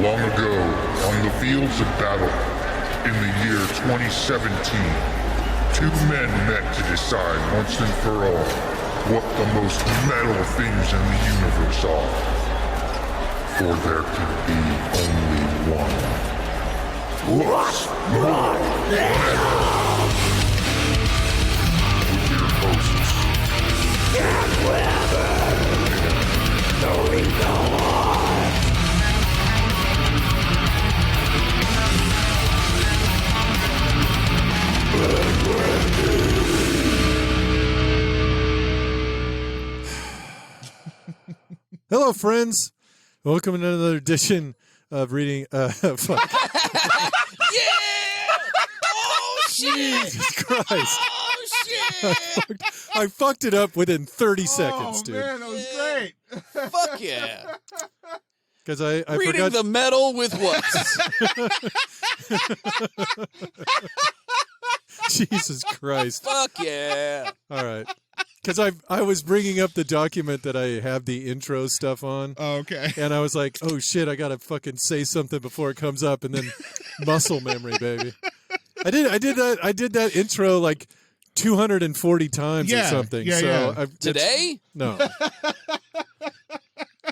Long ago, on the fields of battle, in the year 2017, two men met to decide once and for all what the most metal things in the universe are. For there can be only one. What's more metal? With your hosts, and Weber, Nariko. Hello, friends. Welcome to another edition of reading. Fuck. Yeah! Oh shit! Jesus Christ! Oh shit! I fucked it up within 30 seconds, dude. Oh man, that was great. Fuck yeah! Because I Reading forgot. the metal with what? Jesus Christ! Fuck yeah! All right. Because I was bringing up the document that I have the intro stuff on. Oh, okay. And I was like, oh shit, I gotta fucking say something before it comes up, and then muscle memory, baby. I did that intro like 240 times or something. Yeah, so yeah. Today? No.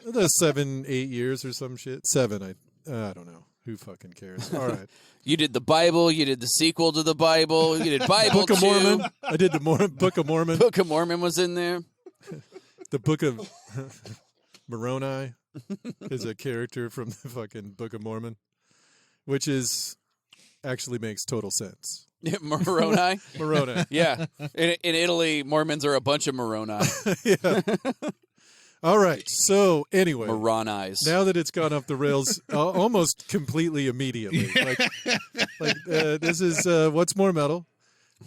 The 7-8 years or some shit. 7, I don't know. Who fucking cares? All right. You did the Bible. You did the sequel to the Bible. You did Bible Book of 2. Mormon. I did the Book of Mormon. Book of Mormon was in there. The Book of Moroni is a character from the fucking Book of Mormon, which actually makes total sense. Moroni. Moroni. Yeah. In Italy, Mormons are a bunch of Moroni. Yeah. All right. So anyway, Moronis. now that it's gone off the rails almost completely immediately, this is What's More Metal,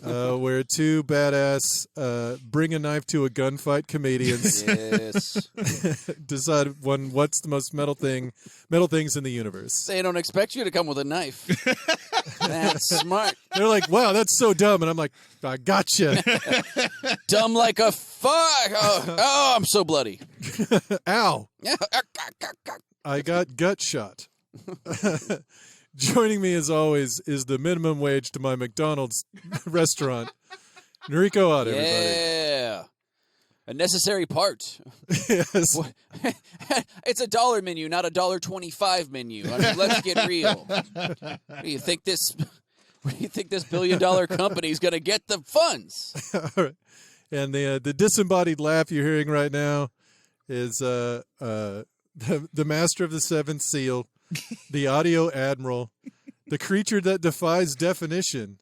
where two badass bring a knife to a gunfight comedians Yes. decide what's the most metal things in the universe. They don't expect you to come with a knife. That's smart. They're like, wow, that's so dumb, and I'm like, I gotcha. Dumb like a fuck. Oh, I'm so bloody. Ow. I got gut shot. Joining me as always is the minimum wage to my McDonald's restaurant. Nariko out, everybody. Yeah. A necessary part. Yes. It's a dollar menu, not a $1.25 menu. I mean, let's get real. Where do you think this $1 billion company is going to get the funds? All right. And the disembodied laugh you're hearing right now is the master of the seventh seal, the audio admiral, the creature that defies definition,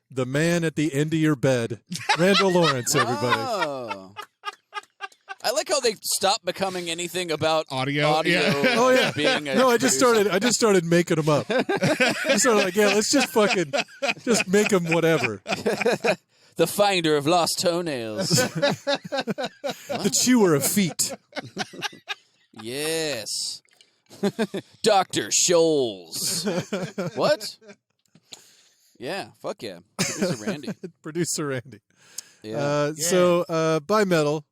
the man at the end of your bed, Randall Lawrence, everybody. Oh. I like how they stopped becoming anything about Audio, yeah. Oh yeah. Being a No, I just started making them up. I started like, yeah, let's just make them whatever. The finder of lost toenails. The chewer of feet. Yes. Dr. Scholes. What? Yeah, fuck yeah. Producer Randy. Producer Randy. Yeah. So by metal,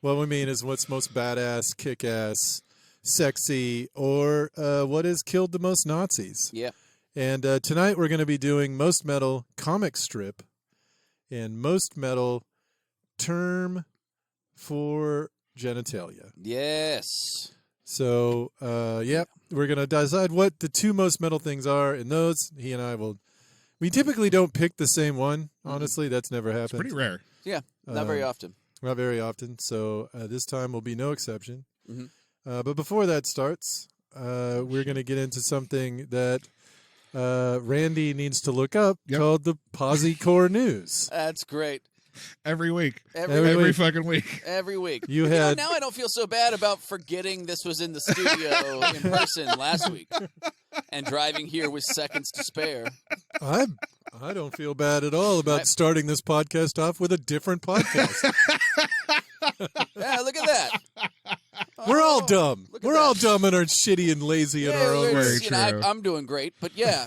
what we mean is what's most badass, kick-ass, sexy, or what has killed the most Nazis. Yeah. And tonight we're going to be doing most metal comic strip and most metal term for genitalia. Yes. So, we're going to decide what the two most metal things are, and those, he and I will... We typically don't pick the same one, honestly. That's never happened. Pretty rare. Yeah, not very often. Not very often, so this time will be no exception. Mm-hmm. But before that starts, we're going to get into something that Randy needs to look up called the Posi Core News. That's great. Every week. Every fucking week. Every week. You know, had- now I don't feel so bad about forgetting this was in the studio in person last week and driving here with seconds to spare. I don't feel bad at all about starting this podcast off with a different podcast. Yeah, look at that. We're all dumb. Look at We're all that. dumb and are shitty and lazy in our own we're- way. Very you know, true. I'm doing great, but yeah.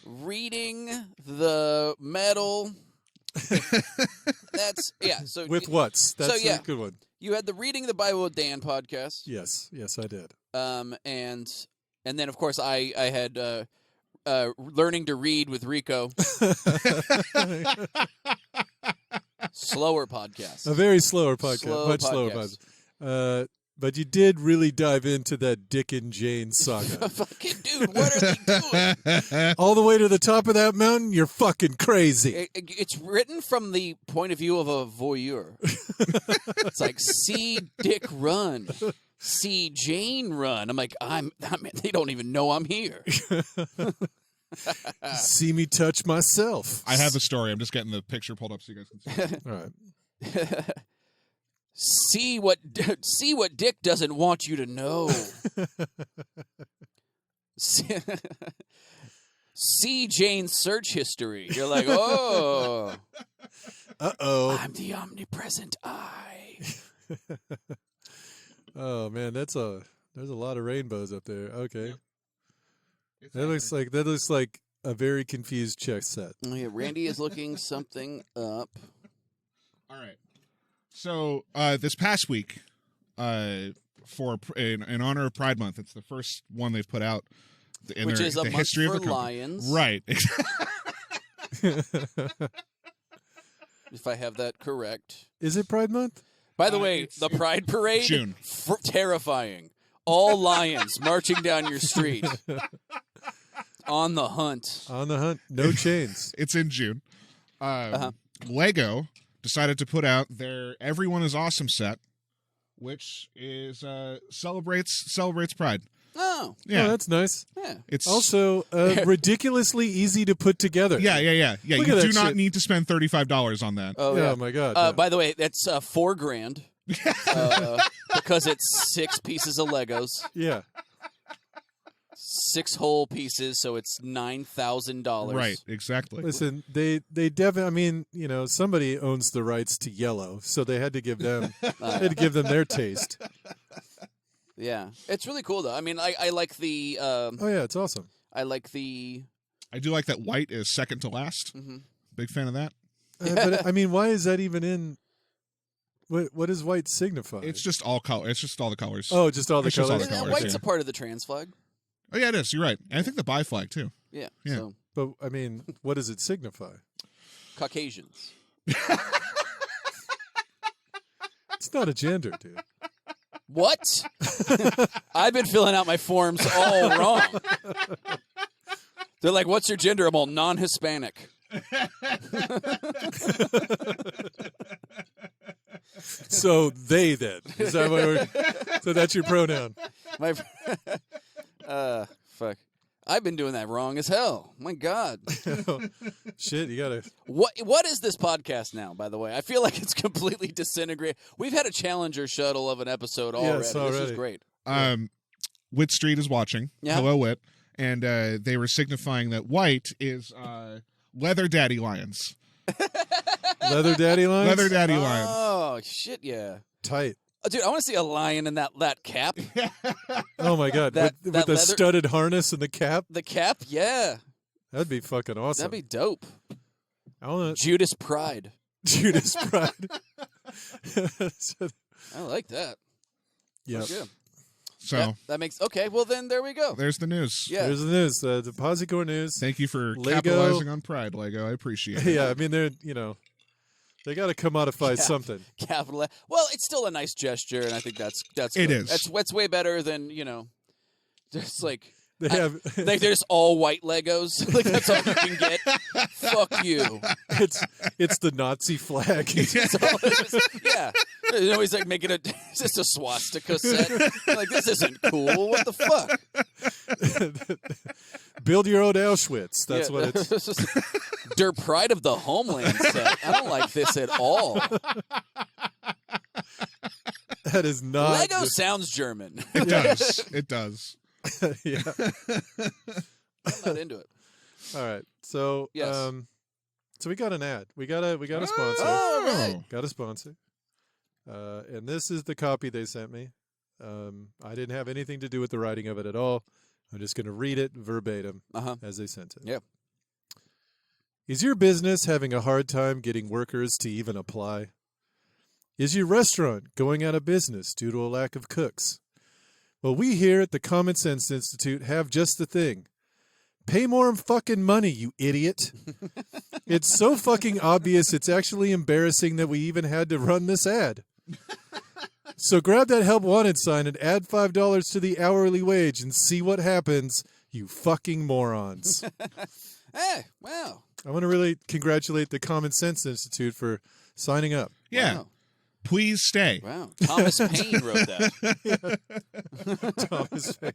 Reading the metal. That's yeah. So With what's? That's yeah. a good one. You had the Reading the Bible with Dan podcast. Yes, I did. And then of course I had Learning to Read with Rico. Slower podcast. A very slower podcast, Slow much slower podcast. But you did really dive into that Dick and Jane saga. Fucking dude, what are they doing? All the way to the top of that mountain, you're fucking crazy. It's written from the point of view of a voyeur. It's like, see Dick run, see Jane run. I'm like, they don't even know I'm here. See me touch myself. I have the story. I'm just getting the picture pulled up so you guys can see it. All right. See what Dick doesn't want you to know. See Jane's search history. You're like, oh. Uh-oh. I'm the omnipresent eye. Oh, man, there's a lot of rainbows up there. Okay. It's That looks like a very confused check set. Oh, yeah, Randy is looking something up. All right. So this past week, in honor of Pride Month, it's the first one they've put out. Which is a month history for of the lions. Right. If I have that correct. Is it Pride Month? By the way, it's the Pride Parade, June. Terrifying. All lions marching down your street. On the hunt. On the hunt. No chains. It's in June. Lego decided to put out their Everyone is Awesome set, which is celebrates Pride. Oh. Yeah, Oh, that's nice. Yeah. it's Also, ridiculously easy to put together. yeah. Look You at do that not shit. need to spend $35 on that. Oh, yeah. Oh, my God. no. By the way, that's $4,000 because it's 6 pieces of Legos, Yeah. 6 whole pieces, so it's $9,000. Right, exactly. Listen, they definitely. I mean, somebody owns the rights to yellow, so they had to give them their taste. Yeah, it's really cool though. I mean, I like the. Oh yeah, it's awesome. I like the. I do like that white is second to last. Mhm. Big fan of that. But I mean, why is that even in? What does white signify? It's just all color. It's just all the colors. oh, just all the it's just all colors. the colors, White's yeah. a part of the trans flag. Oh yeah, it is. You're right. And I think the bi flag too. Yeah. Yeah. So But I mean, what does it signify? Caucasians. It's not a gender, dude. What? I've been filling out my forms all wrong. They're like, "What's your gender?" I'm all non-Hispanic. So they then is that what so that's your pronoun? My, fuck. I've been doing that wrong as hell. My God. Shit, you gotta. What is this podcast now, by the way? I feel like it's completely disintegrated. We've had a Challenger shuttle of an episode already. Yes, This already. is great. Whit Street is watching. Yeah. Hello, Whit. And they were signifying that white is leather daddy lions. Leather daddy lines? Leather daddy lions. Oh, shit, yeah. Tight. Oh, dude, I want to see a lion in that cap. Oh my God. That with the leather- studded harness and the cap? The cap, yeah. That'd be fucking awesome. That'd be dope. I want Judas Pride. Judas Pride. I like that. Yep. Yeah. So That makes okay. Well, then there we go. there's the news. Yeah. There's the news. The Posicor news. Thank you for Lego. capitalizing on Pride, Lego. I appreciate it. Yeah, I mean, they're, they got to commodify Yeah. something. Capital. Well, it's still a nice gesture, and I think that's It good. is. That's way better than just like They have. they're just all white Legos. Like that's all you can get. Fuck you. it's the Nazi flag. Yeah. He's like making it's just a swastika set. Like this isn't cool. What the fuck? Build your own Auschwitz. That's what it's. Der Pride of the Homeland set. I don't like this at all. That is not. Lego sounds German. It does. It does. Yeah. I'm not into it. All right. So. Yes. So we got an ad. We got a sponsor. Oh, right. Got a sponsor. And this is the copy they sent me. I didn't have anything to do with the writing of it at all. I'm just going to read it verbatim as they sent it. Yep. Is your business having a hard time getting workers to even apply? Is your restaurant going out of business due to a lack of cooks? Well, we here at the Common Sense Institute have just the thing. Pay more fucking money, you idiot. It's so fucking obvious it's actually embarrassing that we even had to run this ad. So grab that help wanted sign and add $5 to the hourly wage and see what happens, you fucking morons. Hey, wow. I want to really congratulate the Common Sense Institute for signing up. Yeah. Wow. Please stay. Wow. Thomas Paine wrote that. Thomas Paine.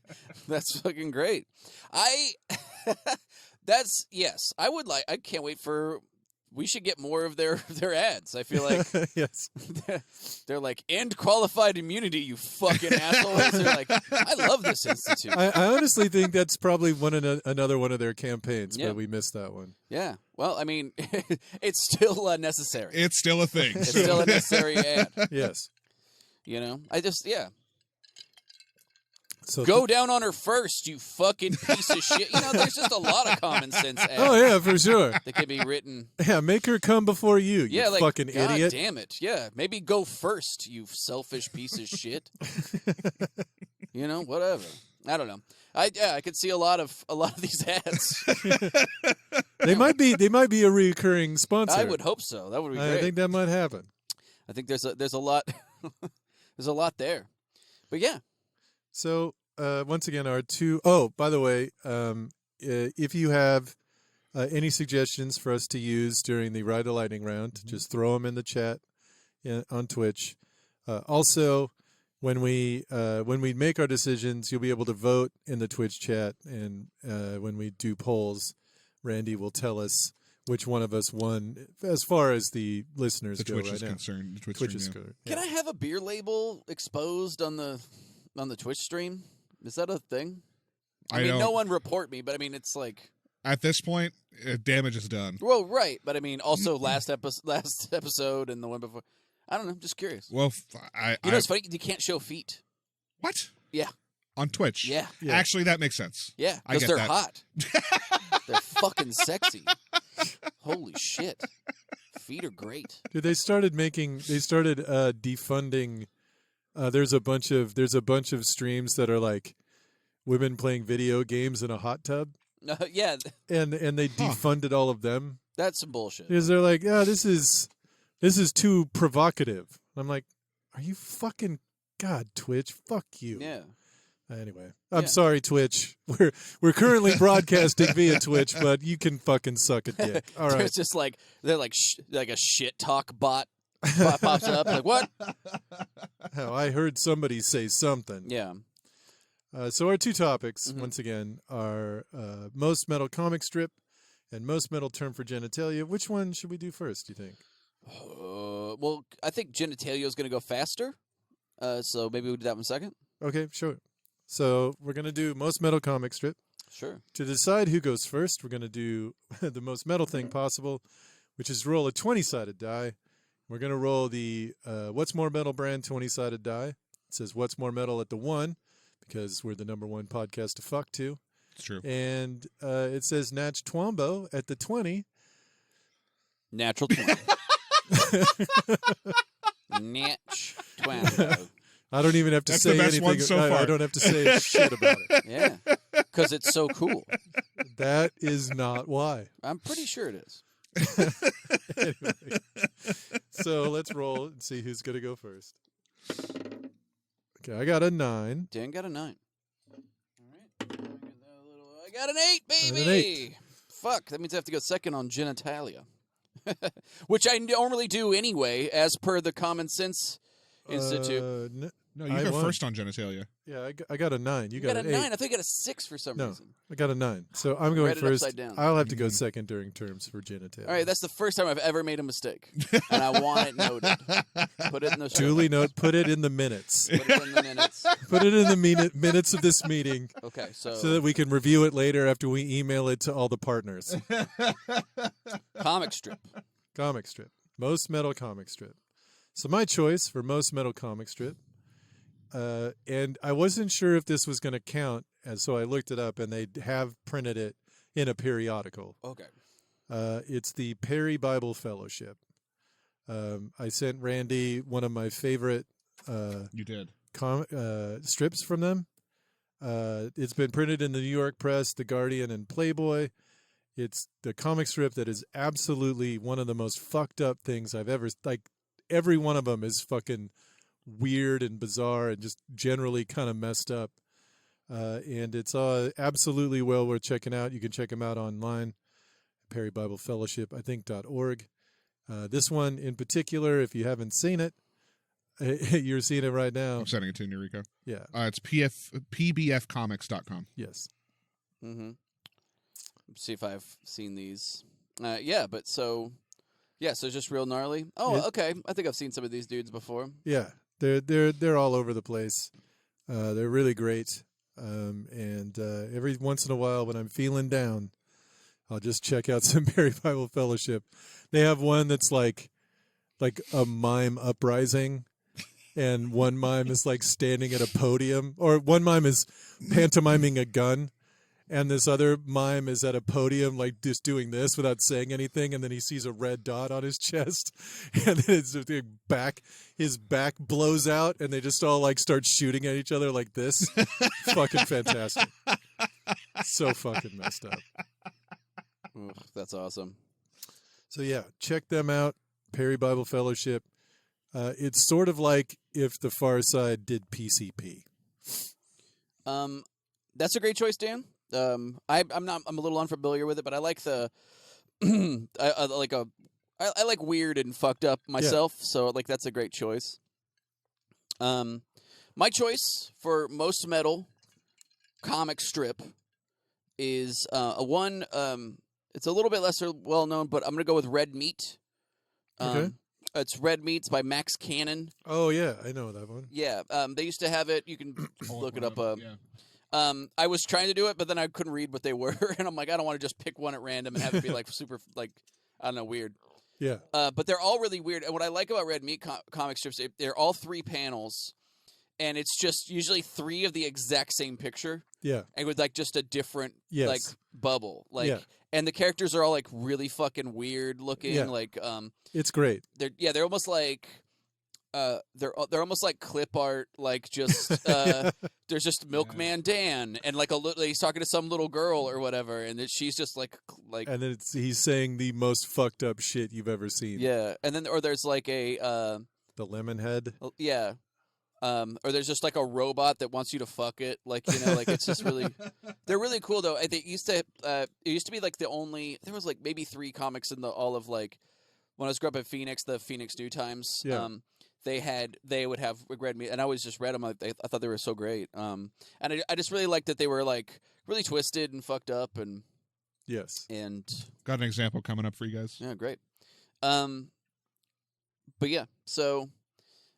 That's fucking great. Yes. I can't wait for, we should get more of their ads. I feel like Yes. they're like, end qualified immunity, you fucking assholes. They're like, I love this institute. I honestly think that's probably another one of their campaigns, Yeah. but we missed that one. Yeah. Well, I mean, it's still necessary. It's still a thing. It's still a necessary ad. Yes. You know, So go down on her first, you fucking piece of shit. You know, there's just a lot of common sense ads Oh yeah, for sure. that can be written. Yeah, make her come before you. Yeah, You like, fucking God idiot. damn it. Yeah, maybe go first, you selfish piece of shit. You know, whatever. I don't know. I could see a lot of these ads. They might be a recurring sponsor. I would hope so. That would be great. I think that might happen. I think there's a lot there's a lot there. But yeah. So once again, our two. Oh, by the way, if you have any suggestions for us to use during the Ride the Lightning round, just throw them in the chat on Twitch. Also, when we make our decisions, you'll be able to vote in the Twitch chat, and when we do polls, Randy will tell us which one of us won as far as the listeners The go Twitch right is now. concerned. The Twitch Twitch stream, is yeah. good. Can I have a beer label exposed on the Twitch stream? Is that a thing? I mean, don't- no one report me, but I mean, it's like, At this point, damage is done. well, right, but I mean, also last episode and the one before. I don't know. I'm just curious. Well, You know, it's funny. You can't show feet. what? Yeah. On Twitch? Yeah. Yeah. Actually, that makes sense. Yeah. I Because get they're that. hot. They're fucking sexy. Holy shit. Feet are great. Dude, they started defunding. There's a bunch of streams that are like women playing video games in a hot tub, Yeah. and they defunded all of them That's some bullshit. because they're like, yeah, this is too provocative. I'm like, are you fucking God, Twitch? Fuck you. Yeah. Anyway, I'm Yeah. sorry, Twitch. We're currently broadcasting via Twitch, but you can fucking suck a dick. All right. There's just like, they're like a shit talk bot pops up. Like, what? How I heard somebody say something. Yeah. So our two topics, Mhm. once again, are most metal comic strip and most metal term for genitalia. Which one should we do first, do you think? Well, I think genitalia is going to go faster. So maybe we'll do that one second. Okay, sure. So we're going to do most metal comic strip. Sure. To decide who goes first, we're going to do the most metal thing possible, which is roll a 20-sided die. We're going to roll the What's More Metal brand 20-sided die. It says What's More Metal at the 1, because we're the #1 podcast to fuck to. It's true. And it says Natch Twombo at the 20. Natural 20. Natch Twambo. I don't even have to That's say the best anything. one so I far. don't have to say shit about it. Yeah. Because it's so cool. That is not why. I'm pretty sure it is. Anyway. So let's roll and see who's going to go first. Okay, I got a 9. Dan got a 9. All right. I got an 8, baby. An 8. Fuck. That means I have to go second on genitalia. Which I normally do anyway, as per the Common Sense Institute. No, you I go won. first on genitalia. Yeah, I got a 9. You You got got a an 9. 8. I think you got a 6 for some No. reason. I got a 9. So I'm going Read it first. upside down. I'll have to go second during terms for genitalia. All right, that's the first time I've ever made a mistake, and I want it noted. Put it in the show Duly notes. note. Put it in the minutes. Put it in the minutes. Put it in the minutes of this meeting Okay, so so that we can review it later after we email it to all the partners. comic strip. Comic strip. Most metal comic strip. So my choice for most metal comic strip, and I wasn't sure if this was going to count, and so I looked it up, and they have printed it in a periodical. Okay. It's the Perry Bible Fellowship. I sent Randy one of my favorite You did. strips from them. It's been printed in the New York Press, The Guardian, and Playboy. It's the comic strip that is absolutely one of the most fucked up things I've ever, like, every one of them is fucking weird and bizarre and just generally kind of messed up. And it's absolutely well worth checking out. You can check them out online, Perry Bible Fellowship, I think, .org. This one in particular, if you haven't seen it, you're seeing it right now. I'm sending it to Nariko. Yeah. It's pbfcomics.com. Yes. Mm-hmm. See if I've seen these. Yeah, so just real gnarly. Oh, Yeah. okay. I think I've seen some of these dudes before. Yeah. They're all over the place. They're really great. And every once in a while when I'm feeling down, I'll just check out some Perry Bible Fellowship. They have one that's like a mime uprising, and one mime is like standing at a podium, or one mime is pantomiming a gun, and this other mime is at a podium like just doing this without saying anything, and then he sees a red dot on his chest, and then his back blows out, and they just all like start shooting at each other like this. Fucking fantastic. So fucking messed up. Ugh, that's awesome. So yeah, check them out. Perry Bible Fellowship. It's sort of like if the Far Side did PCP. That's a great choice, Dan. I'm a little unfamiliar with it, but I like the I like weird and fucked up myself, so like that's a great choice. My choice for most metal comic strip is one. It's a little bit lesser well known, but I'm gonna go with Red Meat. Okay. It's Red Meats by Max Cannon. Oh yeah, I know that one. Yeah, they used to have it. You can look it up. Yeah. I was trying to do it, but then I couldn't read what they were, and I'm like, I don't want to just pick one at random and have it be like super, like, I don't know, weird. Yeah. But they're all really weird. And what I like about Red Meat comic strips, they're all 3 panels, and it's just usually 3 of the exact same picture. Yeah. And with like just a different Yes. like bubble, like, Yeah. and the characters are all like really fucking weird looking, Yeah. like It's great. they're almost like. They're almost like clip art, like just there's just Milkman Dan, and like he's talking to some little girl or whatever, and then she's just like And then he's saying the most fucked up shit you've ever seen. yeah, and then or there's like a The lemon head. yeah, or there's just like a robot that wants you to fuck it, like like it's just really they're really cool though. It used to be like there was like maybe 3 comics in all of like when I was growing up in Phoenix, the Phoenix New Times. Yeah. They would have Red Meat, and I always just read them. I thought they were so great. And I just really liked that they were like really twisted and fucked up, and Yes. Got an example coming up for you guys. yeah, great. But yeah, so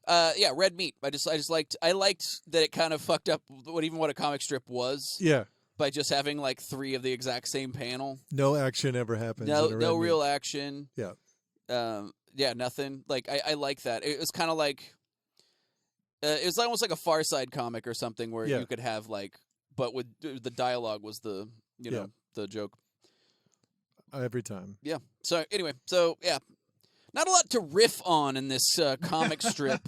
Red Meat. I liked that it kind of fucked up what a comic strip was Yeah. by just having like 3 of the exact same panel. No action ever happens. in a No Red real Meat. action. Yeah. Yeah, nothing. Like I like that. It was kind of like it was almost like a Far Side comic or something where Yeah. you could have like, but with the dialogue was the Yeah. the joke. Every time. Yeah. So anyway, yeah, not a lot to riff on in this comic strip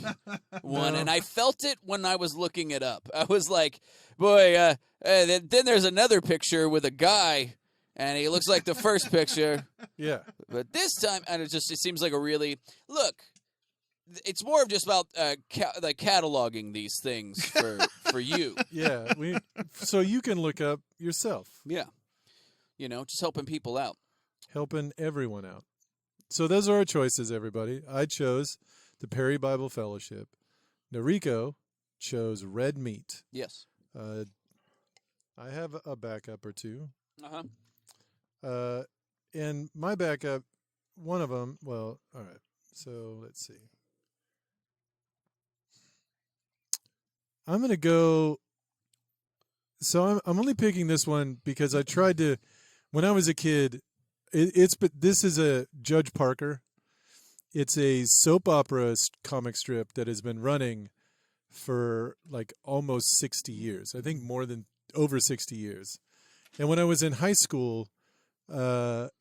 one, No. and I felt it when I was looking it up. I was like, boy, then there's another picture with a guy. And he looks like the first picture. Yeah. But this time, and it seems like a really look. It's more of just about like cataloging these things for you. Yeah. So you can look up yourself. Yeah, just helping people out. Helping everyone out. So those are our choices, everybody. I chose the Perry Bible Fellowship. Nariko chose Red Meat. Yes. I have a backup or 2. Uh-huh. And my backup, one of them, well, all right. So let's see. I'm going to go. So I'm only picking this one because I tried to, when I was a kid, but this is a Judge Parker. It's a soap opera comic strip that has been running for like almost 60 years. I think over 60 years. And when I was in high school, some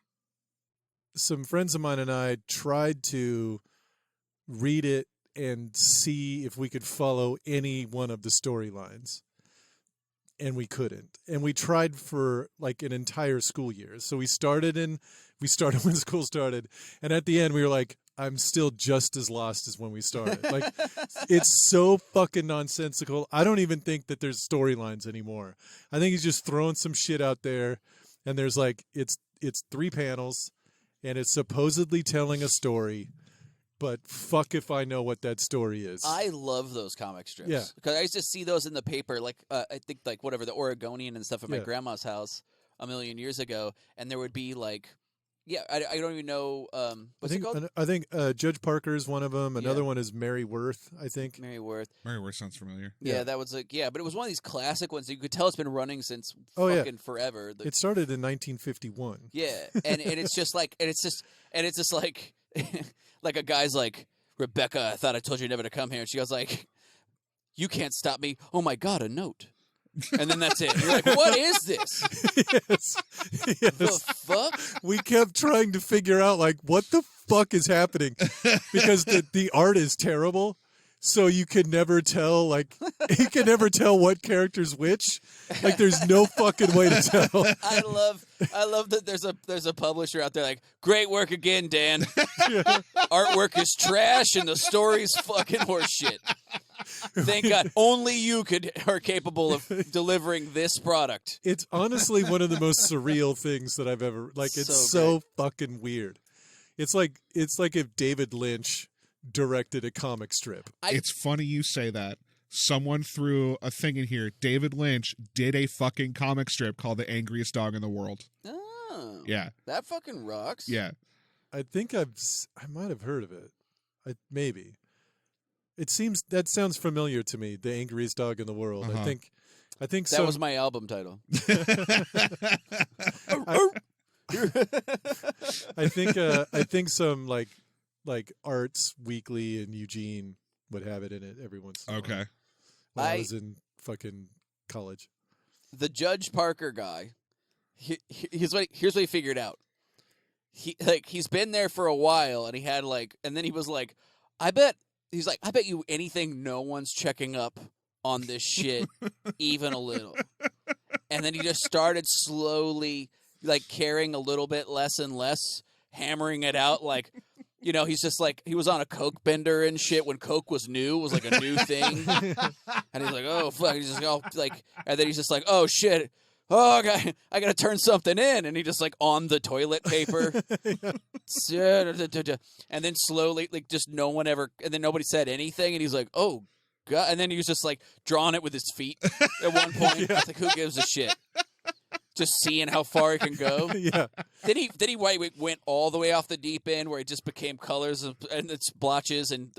friends of mine and I tried to read it and see if we could follow any one of the storylines. And we couldn't. And we tried for like an entire school year. So we started when school started. And at the end we were like, I'm still just as lost as when we started. Like, it's so fucking nonsensical. I don't even think that there's storylines anymore. I think he's just throwing some shit out there, and there's like it's 3 panels, and it's supposedly telling a story, but fuck if I know what that story is. I love those comic strips. Yeah. Because I used to see those in the paper, like I think like whatever, the Oregonian and stuff at my Yeah. grandma's house a million years ago, and there would be like, yeah, I don't even know what's it called? I think Judge Parker is one of them. Another one is Mary Worth, I think. Mary Worth. Mary Worth sounds familiar. Yeah, that was like, yeah, but it was one of these classic ones. You could tell it's been running since Oh, yeah. fucking forever. It started in 1951. Yeah, and it's just like, it's just like, like a guy's like, Rebecca, I thought I told you never to come here, and she goes like, you can't stop me. Oh my God, a note. And then that's it. You're like, what is this? Yes. The fuck? We kept trying to figure out like what the fuck is happening because the art is terrible. So you can never tell what character's which. Like there's no fucking way to tell. I love that there's a publisher out there like, great work again, Dan. Artwork is trash and the story's fucking horseshit. Thank God, only you are capable of delivering this product. It's honestly one of the most surreal things that I've ever it's so fucking weird. It's like if David Lynch directed a comic strip. It's funny you say that. Someone threw a thing in here. David Lynch did a fucking comic strip called The Angriest Dog in the World. Oh, Yeah. that fucking rocks. Yeah. I think I might have heard of it. Maybe. That sounds familiar to me. The Angriest Dog in the World. Uh-huh. I think that was my album title. I think some like Arts Weekly in Eugene would have it in it every once in a while. Okay. When I was in fucking college. The Judge Parker guy, here's what he figured out. He's been there for a while, and he had and then he was like, I bet you anything no one's checking up on this shit even a little. And then he just started slowly caring a little bit less and less, hammering it out he's just he was on a Coke bender and shit when Coke was new. It was like a new thing. And he's like, oh, fuck. He's just and then he's just like, oh, shit. Oh, okay. I got to turn something in. And he just on the toilet paper. And then slowly, just no one ever, and then nobody said anything. And he's like, oh, God. And then he was just drawing it with his feet at one point. Yeah. Who gives a shit? Just seeing how far he can go. Yeah. Then he went all the way off the deep end where it just became colors and it's blotches and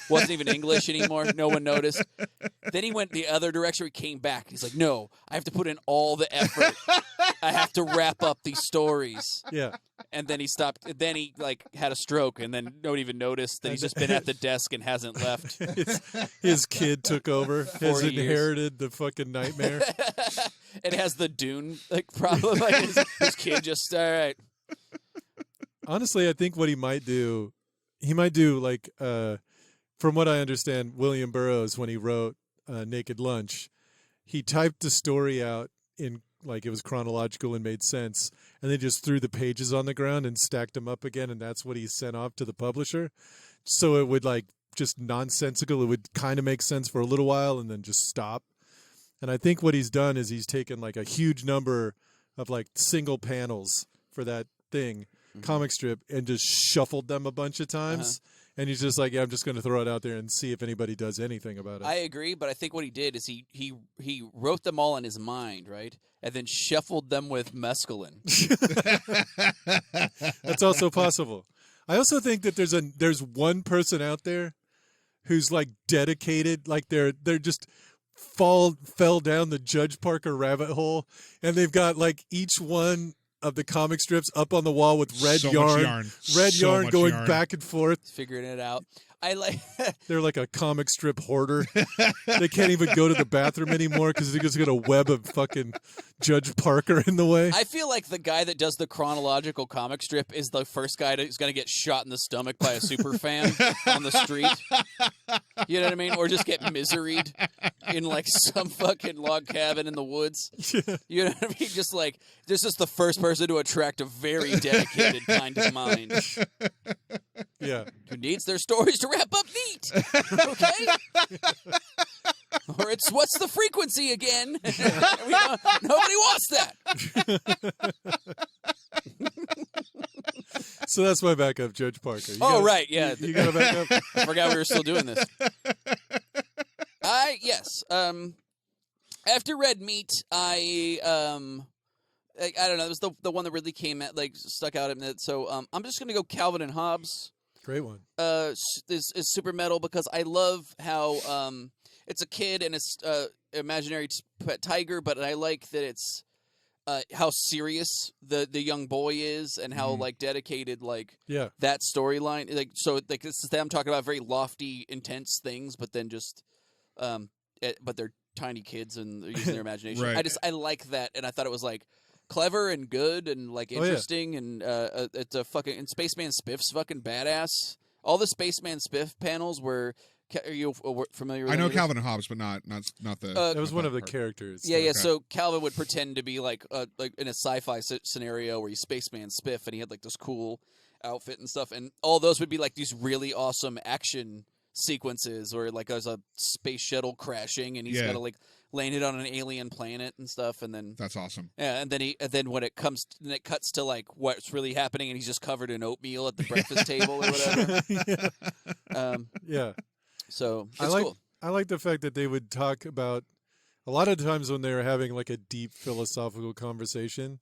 wasn't even English anymore. No one noticed. Then he went the other direction. He came back. He's like, no, I have to put in all the effort. I have to wrap up these stories. Yeah. And then he stopped. Then he had a stroke, and then nobody even noticed that he's just been at the desk and hasn't left. His kid took over. Has 40 years. inherited the fucking nightmare. It has the Dune problem. His kid just all right. Honestly, I think what he might do from what I understand, William Burroughs, when he wrote Naked Lunch, he typed the story out in it was chronological and made sense, and they just threw the pages on the ground and stacked them up again, and that's what he sent off to the publisher. So it would just nonsensical. It would kind of make sense for a little while and then just stop. And I think what he's done is he's taken a huge number of single panels for that thing, comic strip, and just shuffled them a bunch of times. And he's just yeah, I'm just going to throw it out there and see if anybody does anything about it. I agree, but I think what he did is he wrote them all in his mind, right? And then shuffled them with mescaline. That's also possible. I also think that there's one person out there who's dedicated, they're just fell down the Judge Parker rabbit hole, and they've got each one of the comic strips up on the wall with red So much yarn, yarn. red So yarn much going yarn. back and forth. Figuring it out. I like. They're like a comic strip hoarder. They can't even go to the bathroom anymore because they're just got a web of fucking Judge Parker in the way. I feel like the guy that does the chronological comic strip is the first guy who's going to get shot in the stomach by a super fan on the street. You know what I mean? Or just get miseried in like some fucking log cabin in the woods. Yeah. You know what I mean? Just like, this is the first person to attract a very dedicated kind of mind Yeah. who needs their stories to wrap up neat. Okay? Or it's what's the frequency again? Nobody wants that. So that's my backup, Judge Parker. You Oh, got- right, yeah. You got a backup? I forgot we were still doing this. Yes. After Red Meat, I don't know. It was the one that really came at stuck out at me. So I'm just gonna go Calvin and Hobbes. Great one. Is super metal because I love how it's a kid and it's imaginary pet tiger, but I like that it's how serious the young boy is and how like dedicated Yeah. that storyline I'm talking about very lofty, intense things, but then just but they're tiny kids and they're using their imagination. Right. I like that, and I thought it was like clever and good and like Oh, yeah. interesting and it's a fucking and Spaceman Spiff's fucking badass. All the Spaceman Spiff panels were. Are you familiar with I know any of this? Calvin and Hobbes, but not the. That was not one that of the part. characters. Yeah, yeah. Okay. So Calvin would pretend to be like in a sci-fi scenario where he's Spaceman Spiff, and he had like this cool outfit and stuff, and all those would be like these really awesome action sequences, where like there's a space shuttle crashing, and he's Yeah. got to like land it on an alien planet and stuff, and then That's awesome. yeah, and then when it comes, then it cuts to like what's really happening, and he's just covered in oatmeal at the breakfast table or whatever. Yeah. So it's I like cool. I like the fact that they would talk about a lot of times when they were having like a deep philosophical conversation,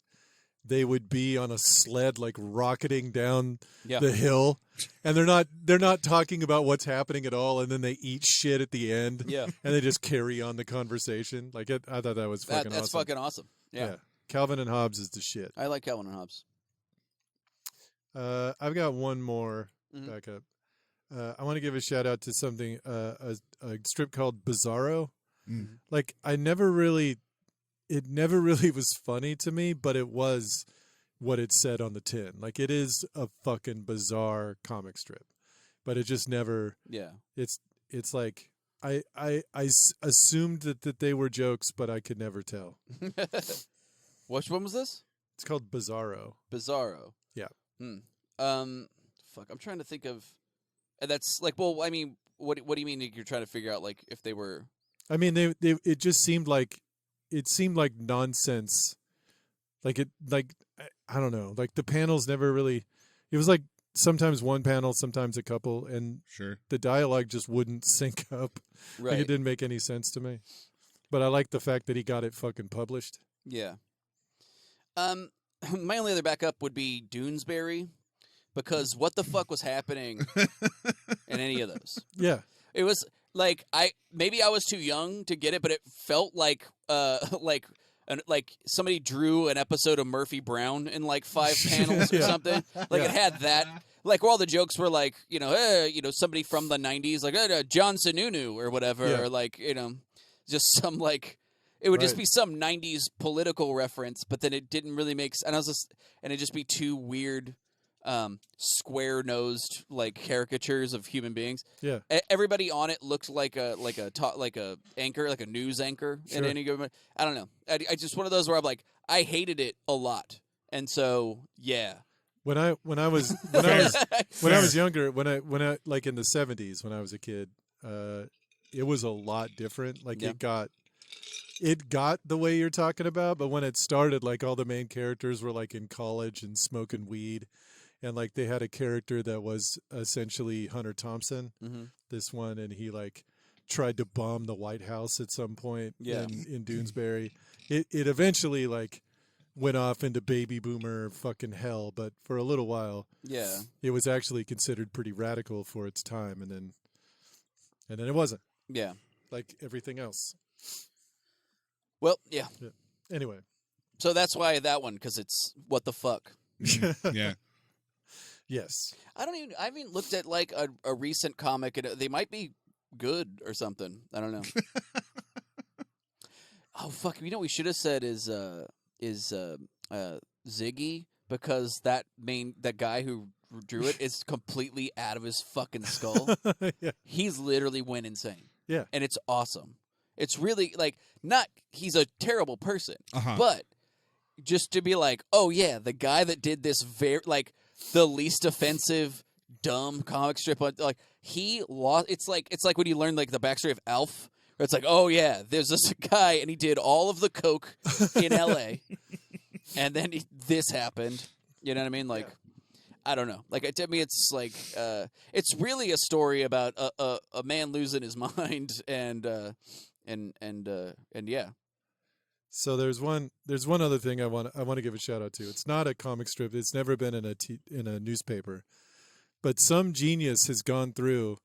they would be on a sled like rocketing down Yeah. the hill, and they're not talking about what's happening at all, and then they eat shit at the end, Yeah, and they just carry on the conversation. I thought that was fucking that's awesome. fucking awesome. Yeah. Calvin and Hobbes is the shit. I like Calvin and Hobbes. I've got one more Mhm. backup. I want to give a shout out to something, a strip called Bizarro. Mm. Like it never really was funny to me, but it was what it said on the tin. Like it is a fucking bizarre comic strip, but it just never. Yeah. It's like I assumed that they were jokes, but I could never tell. Which one was this? It's called Bizarro. Bizarro. Yeah. Fuck. I'm trying to think of. That's like. Well, I mean, what do you mean that you're trying to figure out like if they were? I mean, they it just seemed like nonsense. I don't know. Like the panels never really. It was like sometimes one panel, sometimes a couple, and Sure. the dialogue just wouldn't sync up. Right. Like it didn't make any sense to me. But I like the fact that he got it fucking published. Yeah. My only other backup would be Doonesbury, because what the fuck was happening in any of those? Yeah. It was like I was too young to get it, but it felt like like somebody drew an episode of Murphy Brown in like 5 panels or Yeah. something. Like it had that, like where all the jokes were like, somebody from the 90s, like John Sununu or whatever, Yeah. or like just some like. It would just Right. be some '90s political reference, but then it didn't really make sense. And it'd just be 2 weird, square-nosed like caricatures of human beings. Yeah. Everybody on it looked like a anchor, like a news anchor in Sure. any given. I don't know. I just one of those where I'm like, I hated it a lot, and so yeah. When I was younger, when I like in the 70s when I was a kid, it was a lot different. Like Yeah. it got the way you're talking about, but when it started, like all the main characters were like in college and smoking weed, and like they had a character that was essentially Hunter Thompson, Mm-hmm. this one, and he like tried to bomb the White House at some point Yeah. in Doonesbury. It eventually like went off into baby boomer fucking hell, but for a little while Yeah. it was actually considered pretty radical for its time, and then it wasn't, Yeah. like everything else. Well, yeah. Anyway, So that's why that one, because it's what the fuck. Yeah. Yes. I haven't looked at like a recent comic, and they might be good or something. I don't know. Oh fuck! You know what we should have said is Ziggy, because that guy who drew it is completely out of his fucking skull. Yeah. He's literally went insane. Yeah. And it's awesome. It's really like he's a terrible person, Uh-huh. but just to be like, oh yeah, the guy that did this the least offensive dumb comic strip, like he lost. It's like when you learn like the backstory of Alf, where it's like, oh yeah, there's this guy and he did all of the coke in L.A. and then this happened. You know what I mean? Like, I don't know. Like to me, it's like it's really a story about a man losing his mind and yeah. So there's one other thing I want to give a shout out to. It's not a comic strip. It's never been in a newspaper, but some genius has gone through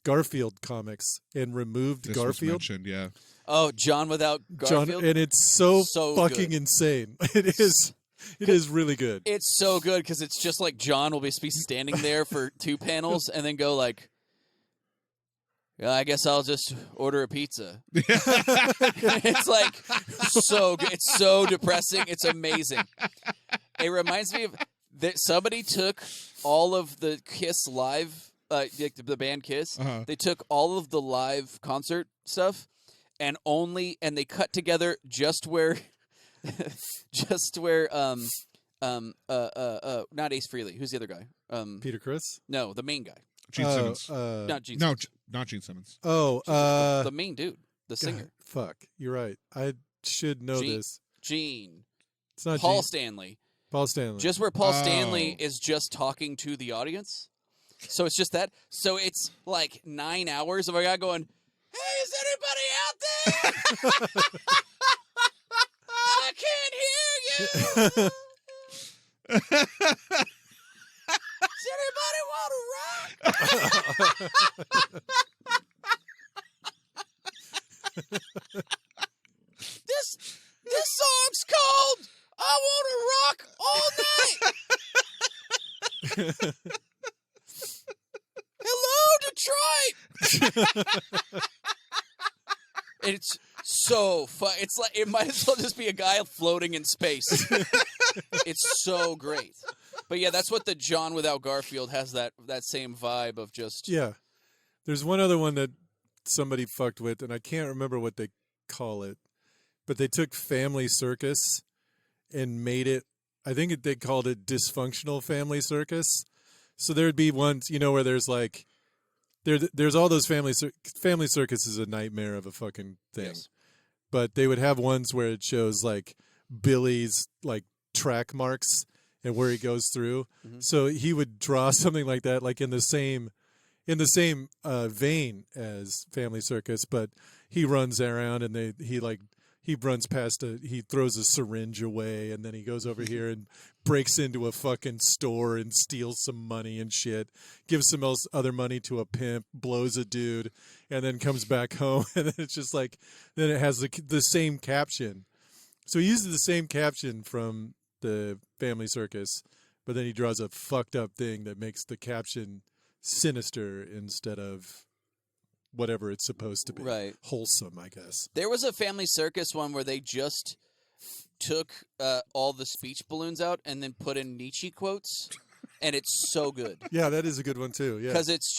Garfield comics and removed This Garfield. was mentioned, yeah. Oh, John without Garfield. And it's so fucking good. insane. It is really good. It's so good because it's just like John will be standing there for 2 panels and then go like, yeah, I guess I'll just order a pizza. It's like so good. It's so depressing. It's amazing. It reminds me of that somebody took all of the Kiss live, the band Kiss. Uh-huh. They took all of the live concert stuff and they cut together just where not Ace Frehley. Who's the other guy? Peter Criss? No, the main guy. Gene Simmons. Not Gene No, Simmons. not Gene Simmons. Oh, The main dude, the singer. fuck, you're right. I should know this. Gene. It's not Paul Gene. Stanley. Paul Stanley. Just where Paul Stanley Oh. is just talking to the audience. So it's just that. So it's like 9 hours of a guy going, hey, is anybody out there? I can't hear you. Does anybody want to rock? This song's called I Want to Rock All Night. Hello, Detroit. It's so fun. It's like it might as well just be a guy floating in space. It's so great. But yeah, that's what the John without Garfield has, that same vibe of just Yeah. There's one other one that somebody fucked with, and I can't remember what they call it, but they took Family Circus and made it, I think they called it Dysfunctional Family Circus. So there'd be ones, where there's like, there's all those Family Circus is a nightmare of a fucking thing. Yes. But they would have ones where it shows like Billy's like track marks and where he goes through. Mm-hmm. So he would draw something like that, like in the same vein as Family Circus, but he runs around and he runs past he throws a syringe away, and then he goes over here and breaks into a fucking store and steals some money and shit, gives some other money to a pimp, blows a dude, and then comes back home. And then it's just like, then it has the same caption. So he uses the same caption from the Family Circus, but then he draws a fucked up thing that makes the caption sinister instead of whatever it's supposed to be. Right. Wholesome, I guess. There was a Family Circus one where they just took all the speech balloons out and then put in Nietzsche quotes, and it's so good. Yeah, that is a good one too. Yeah. Because it's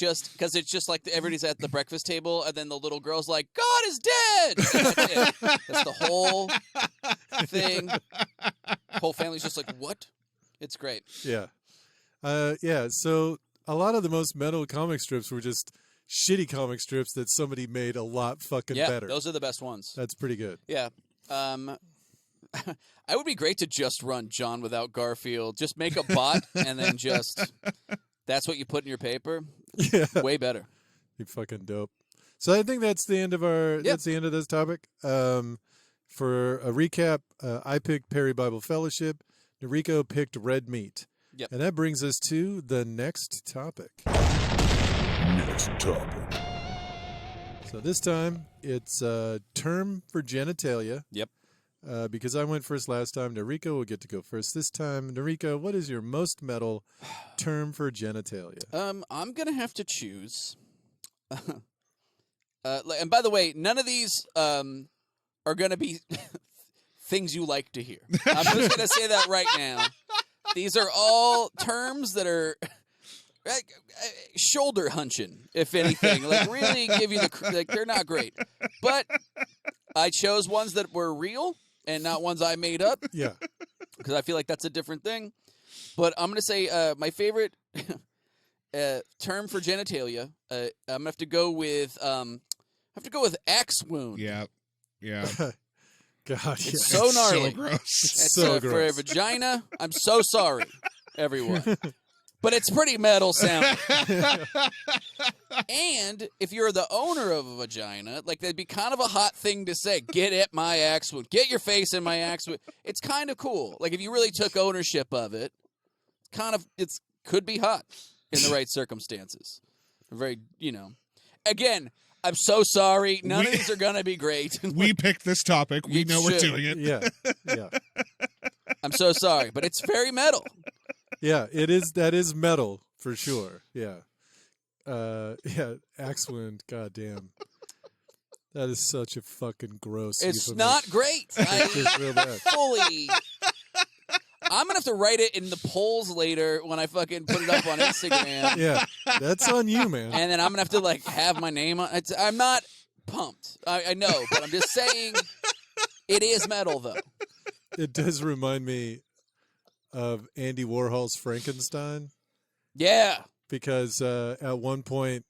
just like everybody's at the breakfast table, and then the little girl's like, "God is dead." And that's it. That's the whole thing. Whole family's just like, "What?" It's great. Yeah. Yeah. So a lot of the most metal comic strips were just shitty comic strips that somebody made a lot fucking Yeah, better. those are the best ones. That's pretty good. Yeah. I would be great to just run John without Garfield. Just make a bot and then that's what you put in your paper. Yeah. Way better. You're fucking dope. So I think that's the end of that's the end of this topic. For a recap, I picked Perry Bible Fellowship. Nariko picked Red Meat. Yep. And that brings us to the next topic. Next topic. So this time it's a term for genitalia. Yep. because I went first last time. Nariko will get to go first this time. Nariko, what is your most metal term for genitalia? I'm gonna have to choose. And by the way, none of these are gonna be things you like to hear. I'm just gonna say that right now. These are all terms that are shoulder hunching, if anything. Like really give you they're not great. But I chose ones that were real and not ones I made up. Yeah. Because I feel like that's a different thing. But I'm gonna say my favorite term for genitalia. I'm gonna have to go with axe wound. Yeah. God, It's so gnarly. So gross. It's, so for a gross. vagina. I'm so sorry, everyone. But it's pretty metal sounding. And if you're the owner of a vagina, like that'd be kind of a hot thing to say. Get at my axe wound. Get your face in my axe wound. It's kind of cool. Like if you really took ownership of it, it's could be hot in the right circumstances. Very, Again, I'm so sorry. None of these are gonna be great. We picked this topic. We You know we're should. doing it. Yeah. I'm so sorry, but it's very metal. Yeah, it is. That is metal for sure. Yeah. Axe wound. God damn. That is such a fucking gross. It's euphemism. not great. It's real bad. Fully. I'm gonna have to write it in the polls later when I fucking put it up on Instagram, Yeah, that's on you, man. and then I'm gonna have to have my name on. I'm not pumped. I know, but I'm just saying it is metal though. It does remind me of Andy Warhol's Frankenstein, Yeah. because at one point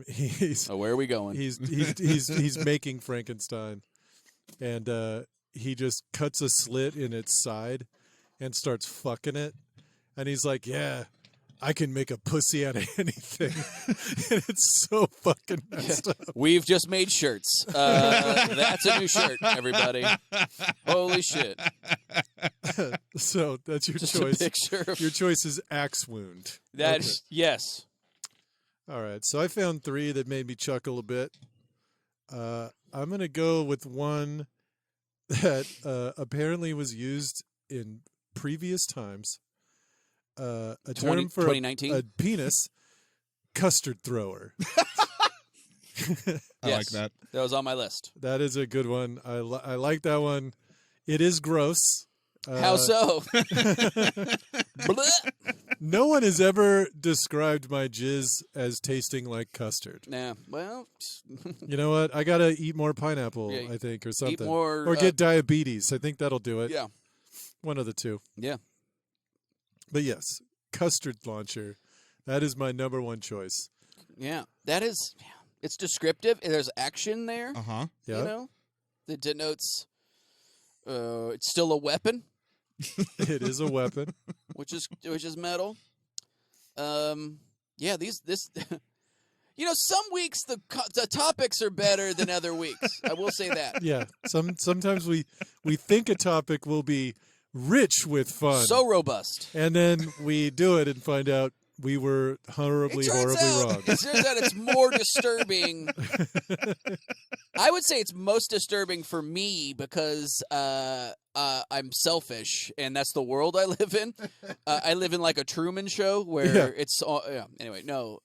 he's Oh, where are we going? he's making Frankenstein, and he just cuts a slit in its side and starts fucking it, and he's like, "Yeah, I can make a pussy out of anything," and it's so fucking messed up. We've just made shirts. That's a new shirt, everybody. Holy shit! So that's your Just choice. a picture. Of Your choice is axe wound. that. Yes. All right, so I found 3 that made me chuckle a bit. I'm going to go with one that apparently was used in previous times. A term for 2019? a penis, custard thrower. I like that. That was on my list. That is a good one. I like that one. It is gross. How so? Blech. No one has ever described my jizz as tasting like custard. Nah. Well, You know what? I gotta eat more pineapple, Yeah, I think, or something. more, or get diabetes. I think that'll do it. yeah. One of the two. Yeah. But yes, custard launcher. That is my number one choice. Yeah. That is. Yeah. It's descriptive. There's action there. Uh-huh. Yeah, That denotes. It's still a weapon, it is a weapon. which is metal. Yeah. This. Some weeks the topics are better than other weeks. I will say that. Yeah. Sometimes we think a topic will be rich with fun. So robust. And then we do it and find out we were horribly wrong. It turns out it's more disturbing. I would say it's most disturbing for me because I'm selfish, and that's the world I live in. I live in like a Truman Show where it's all, anyway, no.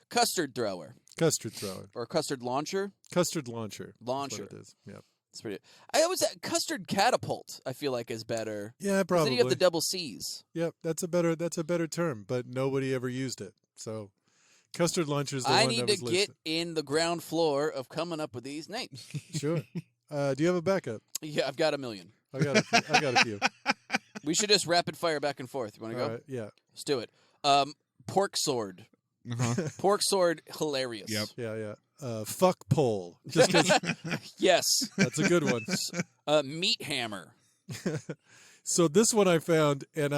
Custard thrower. Custard thrower. Or custard launcher. Custard launcher. Launcher. That's what it is. Yep. It's pretty. I always custard catapult. I feel like is better. Yeah, 'Cause probably. then you have the double C's. Yep, that's a better term, but nobody ever used it. So custard launcher is the I one need that to was get listed. in the ground floor of coming up with these names. Sure. Do you have a backup? Yeah, I've got a million. I got a few. We should just rapid fire back and forth. You want to go? All right, yeah. Let's do it. Pork sword. Uh-huh. Pork sword, hilarious. Yep. Yeah. Fuck pole. Just 'cause Yes. that's a good one. Meat hammer. So this one I found, and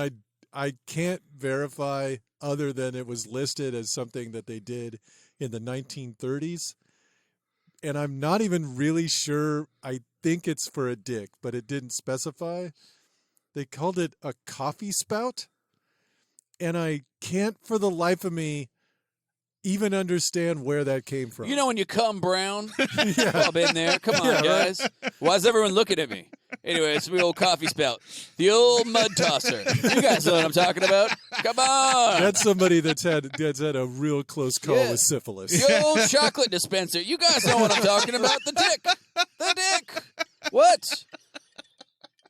I can't verify other than it was listed as something that they did in the 1930s. And I'm not even really sure. I think it's for a dick, but it didn't specify. They called it a coffee spout. And I can't for the life of me even understand where that came from. You know when you come brown? Yeah. I've been there. Come on, Yeah, guys. Why is everyone looking at me? Anyway, it's the old coffee spout. The old mud tosser. You guys know what I'm talking about. Come on. That's somebody that's had a real close call Yeah. with syphilis. The old chocolate dispenser. You guys know what I'm talking about. The dick. The dick. What?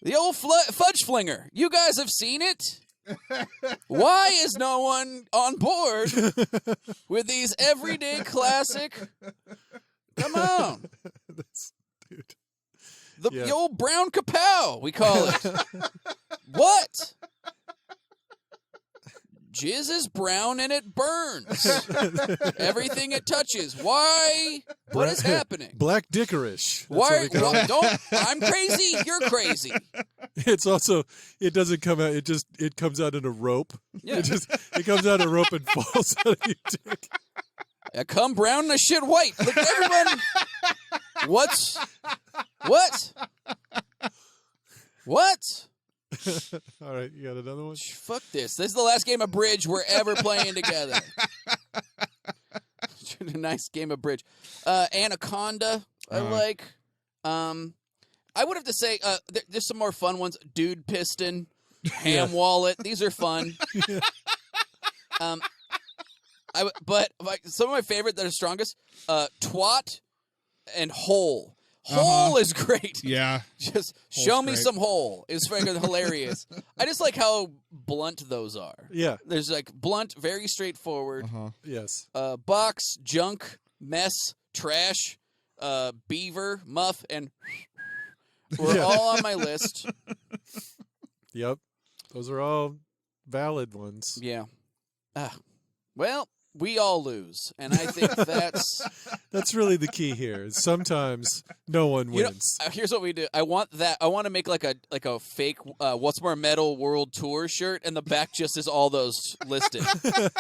The old fudge flinger. You guys have seen it? Why is no one on board with these everyday classic? Come on. Dude. The old brown kapow, we call it. What? Jizz is brown and it burns. Everything it touches. Why? What is happening? Black dickerish. That's Why? what they call it. Don't. I'm crazy. You're crazy. It's also, it doesn't come out, it comes out in a rope. Yeah. It comes out in a rope and falls out of your dick. I come brown and I shit white. Look, everyone. What? All right, you got another one? Fuck this. This is the last game of bridge we're ever playing together. A nice game of bridge. Anaconda, I like. I would have to say, there's some more fun ones. Dude Piston, Ham Wallet. These are fun. But some of my favorite that are strongest, Twat and Hole. Hole is great. Yeah. Just Hole's show me great. some hole. It's freaking hilarious. I just like how blunt those are. Yeah, There's like blunt, very straightforward. yes. Box, junk, mess, trash, beaver, muff, and we're Yeah. all on my list. Yep. Those are all valid ones. Yeah. Well, we all lose, and I think That's really the key here. Sometimes no one you know, wins. here's what we do. I want to make like a fake What's More Metal World Tour shirt, and the back just is all those listed.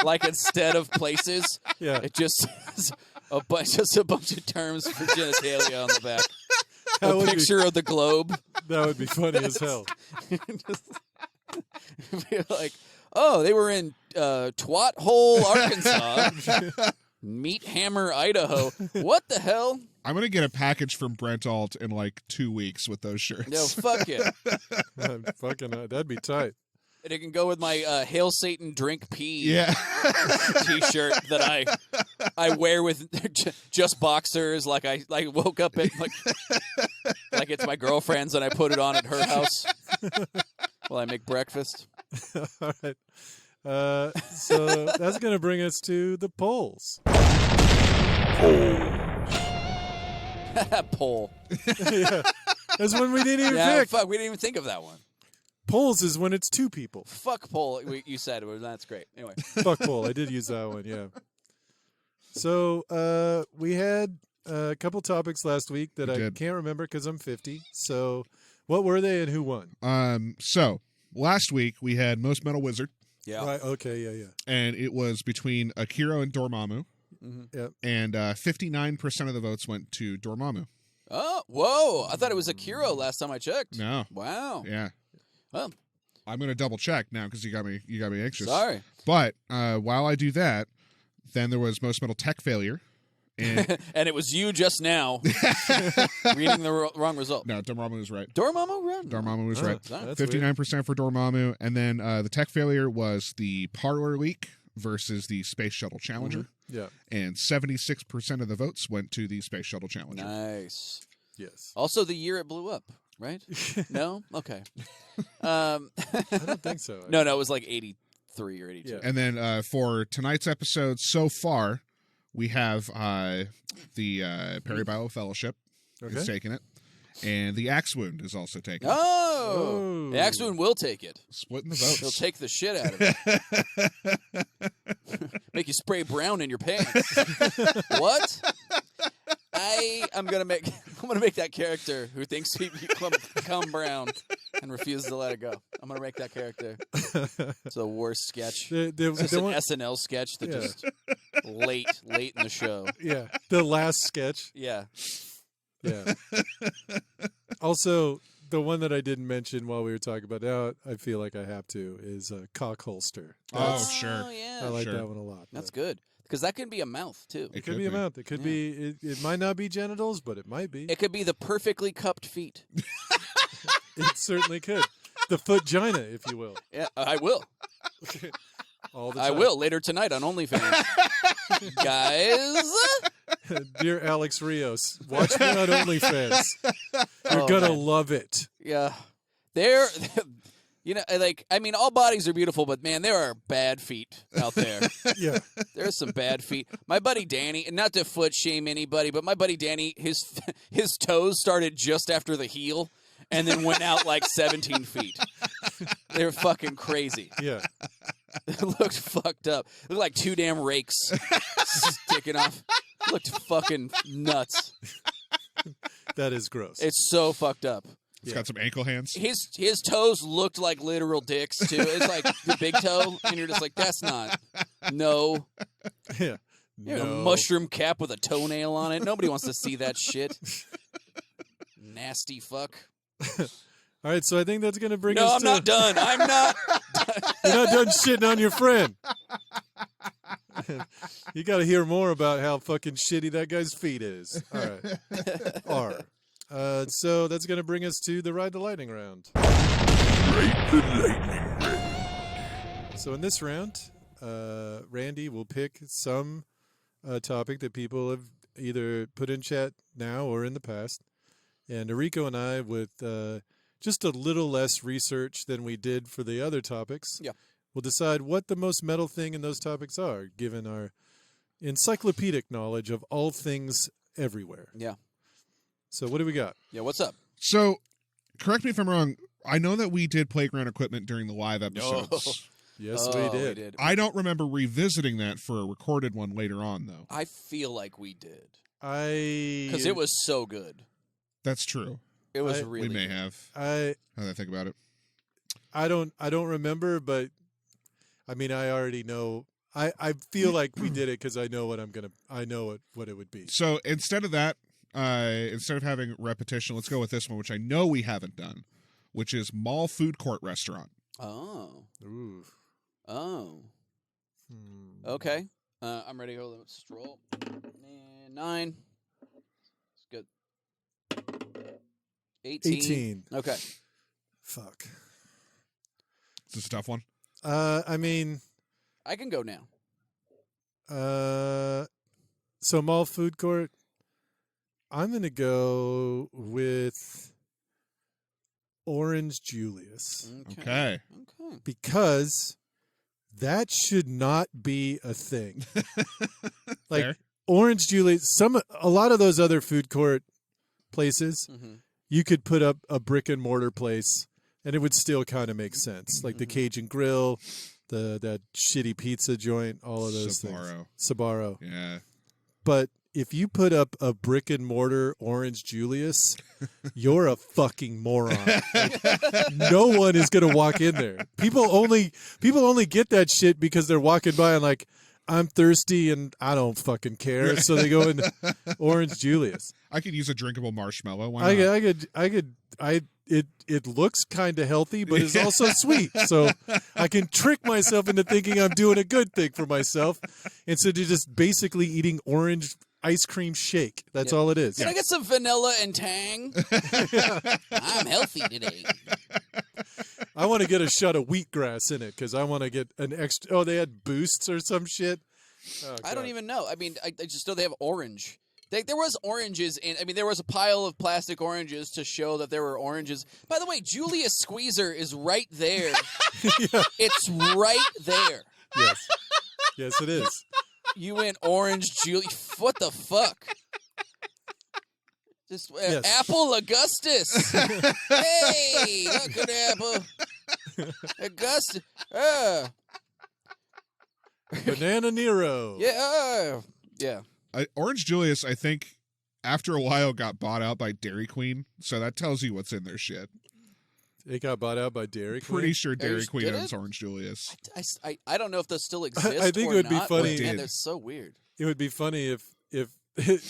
Like instead of places, Yeah. it just says a bunch of terms for genitalia on the back. That A would be- picture of the globe. That would be funny as hell. Be like, oh, they were in Twat Hole, Arkansas. Meat Hammer, Idaho. What the hell? I'm going to get a package from Brent Alt in like 2 weeks with those shirts. No, fuck it. Fucking, that'd be tight. And it can go with my Hail Satan Drink Pee Yeah. t-shirt that I wear with just boxers. Like I woke up at like it's my girlfriend's and I put it on at her house while I make breakfast. All right. So that's going to bring us to the polls. Poll. Yeah. That's when we didn't even Yeah, pick. fuck, we didn't even think of that one. Polls is when it's two people. Fuck poll. You said it. That's great. Anyway. Fuck poll. I did use that one, yeah. So we had a couple topics last week that We I did. can't remember because I'm 50. So what were they and who won? So last week we had Most Metal Wizard, Yeah. Right. Okay. Yeah. and it was between Akiro and Dormammu, Yep. and 59% of the votes went to Dormammu. Oh, whoa. I thought it was Akira last time I checked. No. Wow. Yeah. Well, I'm going to double check now because you got me anxious. sorry. But while I do that, then there was Most Metal Tech Failure. And And it was you just now reading the wrong result. no, Dormammu was right. Dormammu run. Dormammu was right. That's 59% for Dormammu, and then the tech failure was the Parlor Leak versus the Space Shuttle Challenger, Yeah. and 76% of the votes went to the Space Shuttle Challenger. Nice. Yes. Also, the year it blew up, right? No? Okay. I don't think so. No, it was like 83 or 82. Yeah. And then for tonight's episode so far, we have the Peribyle Fellowship is Okay. taking it, and the Axe Wound is also taking it. Oh! The Axewound will take it. Splitting the He'll votes. take the shit out of it. Make you spray brown in your pants. What? I'm gonna make that character who thinks he become brown and refuses to let it go. I'm gonna make that character. It's the worst sketch. It's just an SNL sketch that Yeah. just late in the show. Yeah. The last sketch. Yeah. Yeah. Also, the one that I didn't mention while we were talking about now, I feel like I have to, is Cock Holster. Oh, sure. Yeah. I like Sure. that one a lot. That's but- good. Because that can be a mouth, too. It could be a mouth. It could be. It might not be genitals, but it might be. It could be the perfectly cupped feet. It certainly could. The footgina, if you will. Yeah, I will. All the I time. will later tonight on OnlyFans. Guys. Dear Alex Rios, watch me on OnlyFans. You're gonna man. love it. Yeah. I mean, all bodies are beautiful, but man, there are bad feet out there. Yeah. There's some bad feet. My buddy Danny, and not to foot shame anybody, but my buddy Danny, his toes started just after the heel and then went out like 17 feet. They're fucking crazy. Yeah. It looked fucked up. It looked like 2 damn rakes sticking off. It looked fucking nuts. That is gross. It's so fucked up. It's got some ankle hands. His toes looked like literal dicks too. It's like the big toe, and you're just like, that's not. No. Yeah. You have a No. mushroom cap with a toenail on it. Nobody wants to see that shit. Nasty fuck. All right, so I think that's going to bring No, us I'm to... not done. I'm not. You're not done shitting on your friend. You got to hear more about how fucking shitty that guy's feet is. All right. R. So that's going to bring us to the Ride the Lightning round. So in this round, Randy will pick some topic that people have either put in chat now or in the past. And Nariko and I, with just a little less research than we did for the other topics, will decide what the most metal thing in those topics are, given our encyclopedic knowledge of all things everywhere. Yeah. So what do we got? Yeah, what's up? So, correct me if I'm wrong. I know that we did playground equipment during the live episodes. Yes, Oh, we did. I don't remember revisiting that for a recorded one later on, though. I feel like we did. Because it was so good. That's true. It was I- really We may good. have. I Now that I think about it. I don't remember, but I mean I already know. I feel like we did it because I know what I know what it would be. So instead of that, instead of having repetition, let's go with this one, which I know we haven't done, which is mall food court restaurant. Oh. Ooh. Oh. Hmm. Okay. I'm ready to go. Let's stroll. And 9. It's good. 18. Okay. Fuck. Is this a tough one? I mean, I can go now. so mall food court. I'm gonna go with Orange Julius Okay. Okay. because that should not be a thing. Like Fair. Orange Julius, a lot of those other food court places, Mm-hmm. you could put up a brick and mortar place and it would still kind of make sense. Like the Cajun Grill, that shitty pizza joint, all of those things. Sbarro. Yeah. But if you put up a brick and mortar Orange Julius, you're a fucking moron. Like, no one is gonna walk in there. People only get that shit because they're walking by and like, I'm thirsty and I don't fucking care. So they go in Orange Julius. I could use a drinkable marshmallow. Why not? It looks kind of healthy, but it's also sweet. So I can trick myself into thinking I'm doing a good thing for myself instead of just basically eating orange ice cream shake. That's all it is. Can I get some vanilla and tang? I'm healthy today. I want to get a shot of wheatgrass in it because I want to get an extra. Oh, they had boosts or some shit. Oh, I don't God. even know. I mean, I just know they have orange. There was oranges in. I mean, there was a pile of plastic oranges to show that there were oranges. By the way, Julius Squeezer is right there. Yeah. It's right there. Yes. Yes, it is. You went orange Julius. What the fuck? Just Yes. Apple Augustus. Hey, look at Apple Augustus. Banana Nero. Yeah. Orange Julius, I think, after a while got bought out by Dairy Queen, so that tells you what's in their shit. It got bought out by Dairy Queen. Pretty sure Dairy Did Queen it? owns Orange Julius. I don't know if those still exist. I think or it would be not, funny- but, man, Did. that's so weird. It would be funny if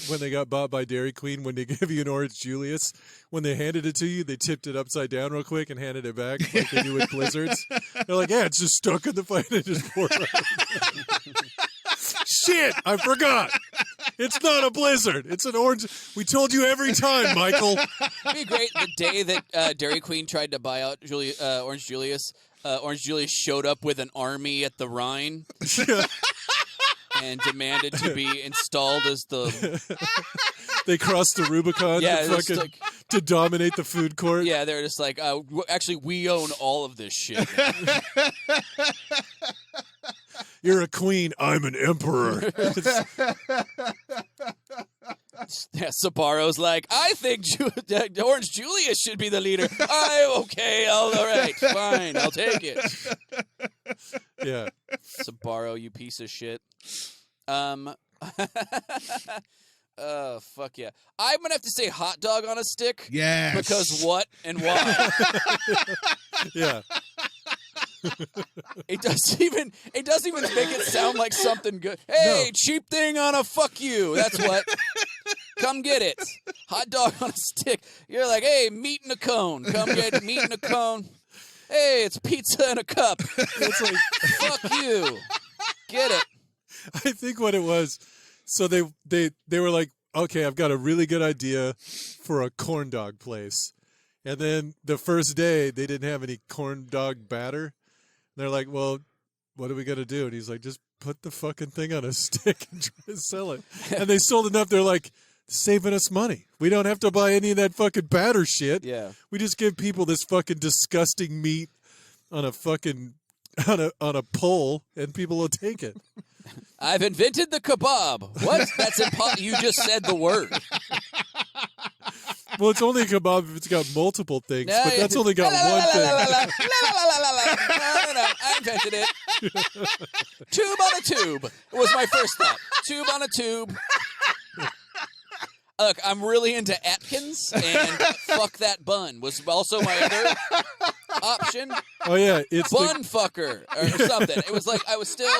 when they got bought by Dairy Queen, when they give you an Orange Julius, when they handed it to you, they tipped it upside down real quick and handed it back like they do with Blizzards. They're like, yeah, it's just stuck in the fight and just poured it out. shit! I forgot. It's not a blizzard. It's an orange. We told you every time, Michael. It'd be great the day that Dairy Queen tried to buy out Orange Julius. Orange Julius showed up with an army at the Rhine and demanded to be installed as the. They crossed the Rubicon to dominate the food court. Yeah, they're just like, actually, we own all of this shit. You're a queen. I'm an emperor. Yeah, Sabaro's like, I think Orange Julius should be the leader. Okay, all right, fine, I'll take it. Yeah. Sabaro, you piece of shit. Oh, fuck yeah. I'm going to have to say hot dog on a stick. Yes. Because what and why? Yeah. It doesn't even make it sound like something good. Hey, No. cheap thing on a fuck you. That's what. Come get it. Hot dog on a stick. You're like, hey, meat in a cone. Come get meat in a cone. Hey, it's pizza in a cup. It's like, Fuck you. Get it. I think what it was, so they were like, okay, I've got a really good idea for a corn dog place. And then the first day, they didn't have any corn dog batter. They're like, well, what are we going to do? And he's like, just put the fucking thing on a stick and try to sell it. And they sold enough. They're like, saving us money. We don't have to buy any of that fucking batter shit. Yeah. We just give people this fucking disgusting meat on a fucking on a pole, and people will take it. I've invented the kebab. What? That's impossible. You just said the word. Well, it's only a kebab if it's got multiple things, No, but that's only got one thing. No. I invented it. Tube on a tube was my first thought. Tube on a tube. Look, I'm really into Atkins, and fuck that bun was also my other option. Oh yeah, it's Bun fucker or something. It was like I was still.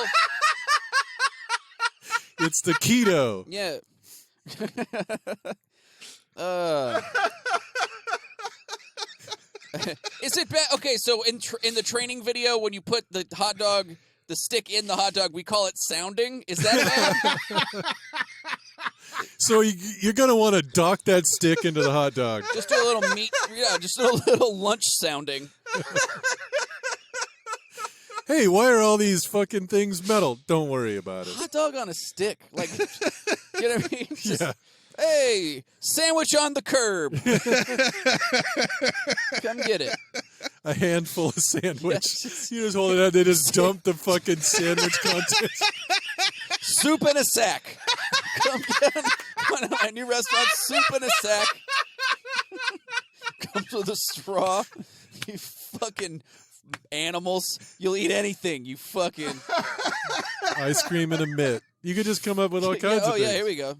It's the keto. Yeah. Is it bad? Okay, so in the training video, when you put the hot dog, the stick in the hot dog, we call it sounding. Is that bad? So you're gonna want to dock that stick into the hot dog. Just do a little meat. Yeah, just a little lunch sounding. Hey, why are all these fucking things metal? Don't worry about it. Hot dog on a stick. Like, you know what I mean? Just, Yeah. Hey, sandwich on the curb. Come get it. A handful of sandwich. Yes. You just hold it out. They just dump the fucking sandwich contents. Soup in a sack. Come get one of my new restaurants. Soup in a sack. Comes with a straw. You fucking animals. You'll eat anything. You fucking. Ice cream in a mitt. You could just come up with all kinds of Oh things. yeah, here we go.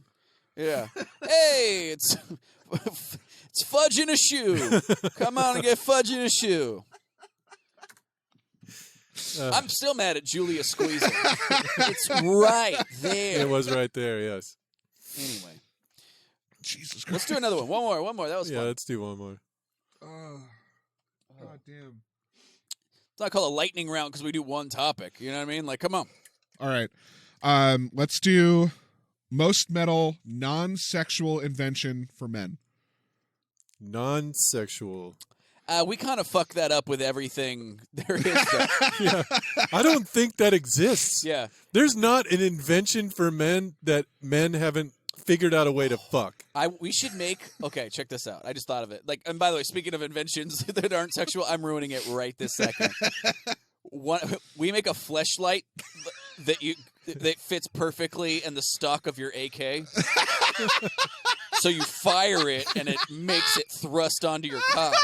Yeah. Hey, it's fudge in a shoe. Come on and get fudge in a shoe. I'm still mad at Julia squeezing. It's right there. It was right there, yes. Anyway, Jesus Christ. let's do another one. One more. That was Yeah, fun. let's do one more. God damn. It's not called a lightning round because we do one topic. You know what I mean? Like, come on. All right. Let's do most metal non-sexual invention for men. Non-sexual. We kind of fuck that up with everything there is. Though. Yeah. I don't think that exists. Yeah. There's not an invention for men that men haven't figured out a way to fuck. We should make. Okay, check this out. I just thought of it. Like, and by the way, speaking of inventions that aren't sexual, I'm ruining it right this second. We make a fleshlight that fits perfectly in the stock of your AK. So you fire it and it makes it thrust onto your cock.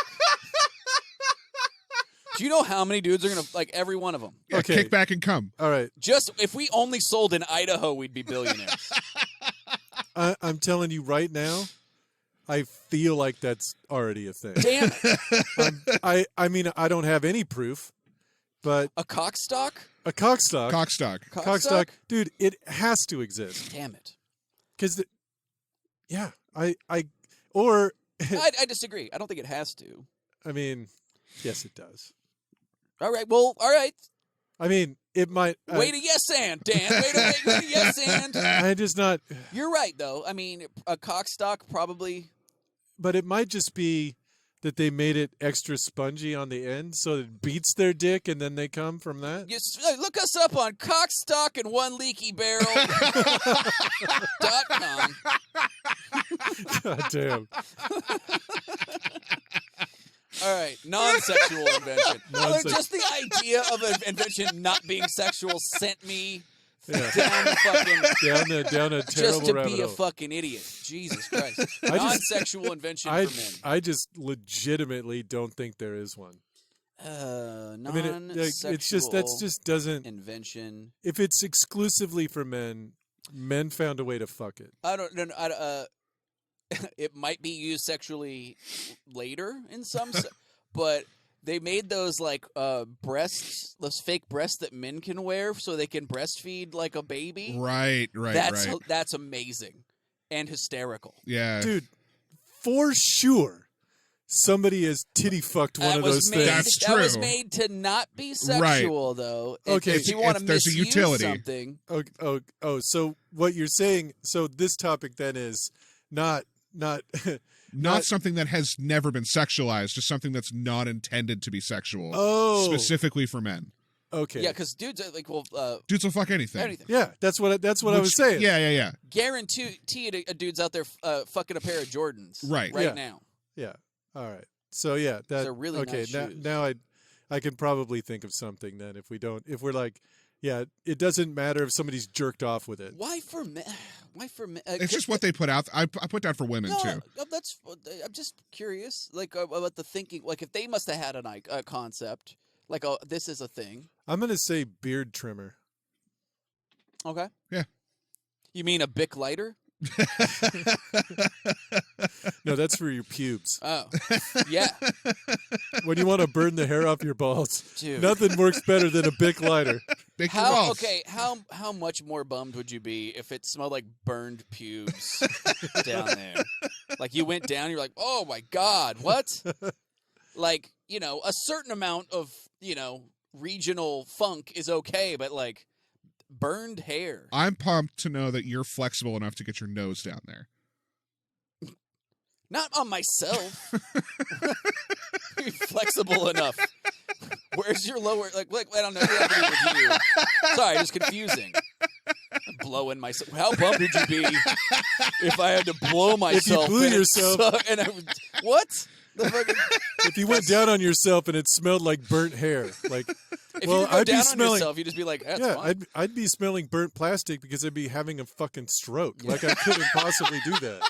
Do you know how many dudes are gonna like every one of them? Yeah, Okay. kick back and come. All right. Just if we only sold in Idaho, we'd be billionaires. I'm telling you right now, I feel like that's already a thing. Damn it! I mean, I don't have any proof, but A cockstock? a cockstock, Cockstock. dude, it has to exist. Damn it! Because, I disagree. I don't think it has to. I mean, yes, it does. All right. Well, all right. I mean, it might. Way to yes and, Dan. Way to yes and. I just not. You're right, though. I mean, a cockstock probably. But it might just be that they made it extra spongy on the end, so it beats their dick, and then they come from that. Look us up on cockstockandoneleakybarrel.com. God damn. All right, non-sexual invention. Non-sex- Just the idea of an invention not being sexual sent me Yeah. down the fucking down a just terrible to rabbit be a hole. fucking idiot. Jesus Christ. I just- Non-sexual invention for men. I just legitimately don't think there is one. I mean, it's just doesn't. invention. If it's exclusively for men, men found a way to fuck it. I don't know. It might be used sexually later in some, but they made those like breasts, those fake breasts that men can wear so they can breastfeed like a baby. Right. That's amazing and hysterical. Yeah. Dude, for sure, somebody has titty fucked one of those things. That's That was true. made to not be sexual, though. Okay. If you want to There's a misuse utility. something, Oh, so what you're saying? So this topic then is not Not something that has never been sexualized, just something that's not intended to be sexual. Oh. Specifically for men. Okay. yeah, because dudes are like, Dudes will fuck anything. anything. Yeah, that's what I was saying. Yeah. Guaranteed, a dude's out there fucking a pair of Jordans Right. Yeah. now. Yeah. All right. So yeah, that They're really okay. nice shoes. Now I can probably think of something then if we're like, yeah, it doesn't matter if somebody's jerked off with it. Why for men? Why for men? It's just what they put out. I put down for women, too. That's. I'm just curious, like about the thinking. Like if they must have had a concept, like this is a thing. I'm gonna say beard trimmer. Okay. Yeah. You mean a Bic lighter? No, that's for your pubes. Oh, yeah, When you want to burn the hair off your balls, dude. nothing works better than a Bic lighter. Big How balls. okay? How much more bummed would you be if it smelled like burned pubes down there? Like you went down, you're like, oh my god, what? Like a certain amount of regional funk is okay, but like burned hair. I'm pumped to know that you're flexible enough to get your nose down there. Not on myself. Be flexible enough. Where's your lower? Like I don't know. With you. Sorry, it's confusing. I'm blowing myself. How bummed would you be if I had to blow myself? blew and it yourself. sucked and I would, what? The fucking, If you went down on yourself and it smelled like burnt hair, like if well, you go I'd be down on smelling. yourself, you'd just be like, "That's Yeah, fine." I'd be smelling burnt plastic because I'd be having a fucking stroke. Like I couldn't possibly do that.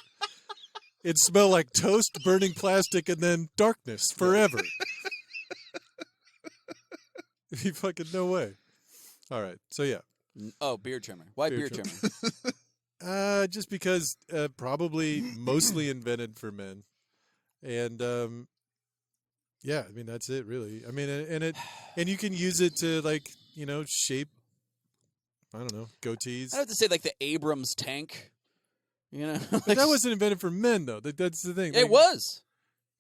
It'd smell like toast, burning plastic, and then darkness forever. You fucking no way. All right, so yeah, Oh, beard trimmer. Why beard Beard trimmer? just because probably mostly invented for men, and yeah, I mean that's it really. I mean, and you can use it to like shape. I don't know, goatees. I have to say, like the Abrams tank. But that wasn't invented for men, though. That's the thing. It Like, was.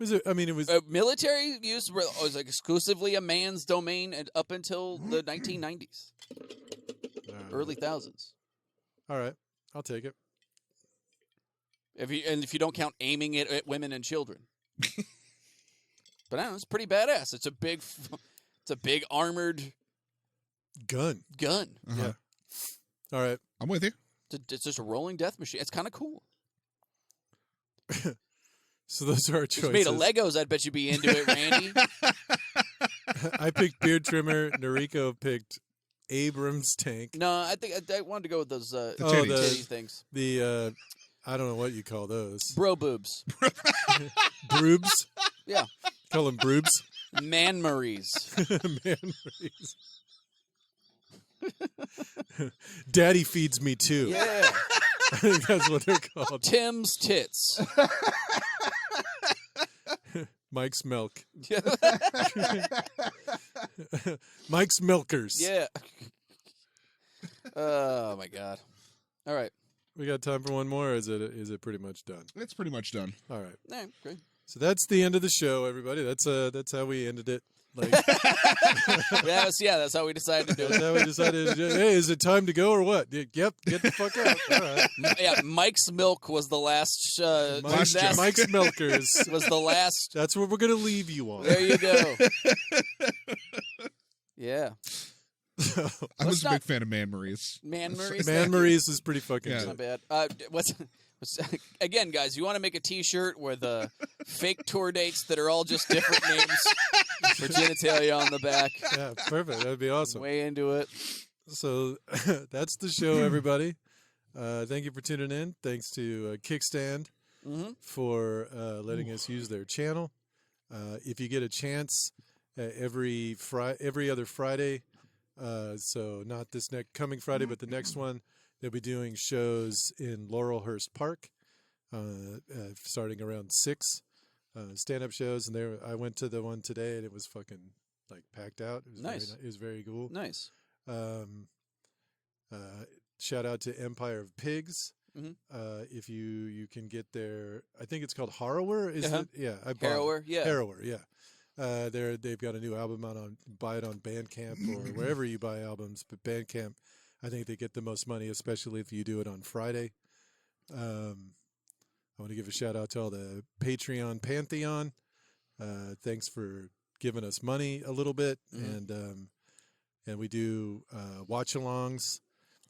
Was it? I mean, it was. Military use was like exclusively a man's domain and up until the 1990s, early thousands. All right, I'll take it. If you don't count aiming it at women and children, but I don't know, it's pretty badass. It's a big armored Gun. gun. Uh-huh. Yeah. All right. I'm with you. It's just a rolling death machine. It's kind of cool. So those are our It's choices. made of Legos. I'd bet you'd be into it, Randy. I picked beard trimmer. Nariko picked Abrams tank. No, I think I wanted to go with those titties. titty things. The I don't know what you call those. Bro boobs. Broobs. Yeah. Call them broobs. Man Maries. Man, Daddy feeds me too. Yeah. I think that's what they're called. Tim's tits. Mike's milk. Mike's milkers. Yeah. Oh my god. All right. We got time for one more, or is it pretty much done? It's pretty much done. All right. Yeah, great. So that's the end of the show, everybody. That's how we ended it. Like, That's how we decided to do that's it. how we decided. Hey, is it time to go or what? Yep, get the fuck out. All right. Yeah, Mike's Milk was the last. Mike's Milkers. was the last. That's what we're gonna leave you on. There you go. Yeah. I was a big fan of Man Marie's. Man Marie's. Man Marie's is pretty fucking It's good. not bad. Again, guys, you want to make a T-shirt with fake tour dates that are all just different names for Genitalia on the back. Yeah, perfect. That'd be awesome. Way into it. So that's the show, everybody. Thank you for tuning in. Thanks to Kickstand for letting us use their channel. If you get a chance, every other Friday, so not this coming Friday, but the next one, they'll be doing shows in Laurelhurst Park, starting around 6. Stand-up shows, and I went to the one today, and it was fucking like packed out. It was Nice. It was very cool. Nice. Shout out to Empire of Pigs. Mhm. If you can get their, I think it's called Harrower. Is Uh-huh. it? Yeah, I bought Harrower, it. yeah. Harrower, yeah. They've got a new album out on buy it on Bandcamp or wherever you buy albums. But Bandcamp, I think they get the most money, especially if you do it on Friday. I want to give a shout out to all the Patreon Pantheon. Thanks for giving us money a little bit, and we do watch-alongs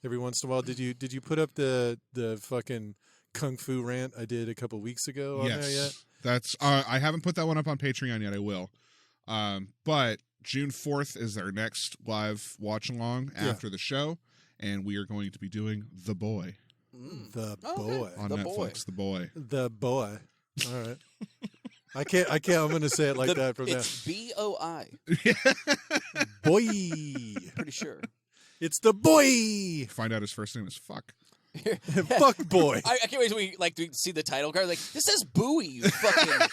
every once in a while. Did you put up the fucking Kung Fu rant I did a couple weeks ago on there yet? That's I haven't put that one up on Patreon yet. I will. But June 4th is our next live watch along after the show, and we are going to be doing The Boy The Okay. Boy. on The Netflix. The Boy. The Boy. All right. I can't. I'm going to say it like that from now. It's BOI. Boy. Pretty sure. It's the boy. Find out his first name is Fuck. Fuck boy. I can't wait till we see the title card. Like, this says Bowie, you fucking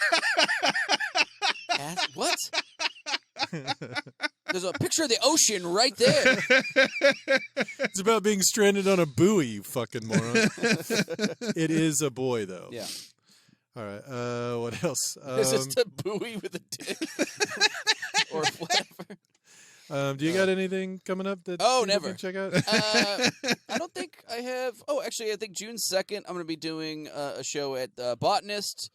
ass. What? There's a picture of the ocean right there. It's about being stranded on a buoy, you fucking moron. It is a boy, though. Yeah. All right. What else? This is the buoy with a dick. Or whatever. Do you got anything coming up that Oh, people never. can check out? I don't think I have. Oh, actually, I think June 2nd, I'm going to be doing a show at Botanist.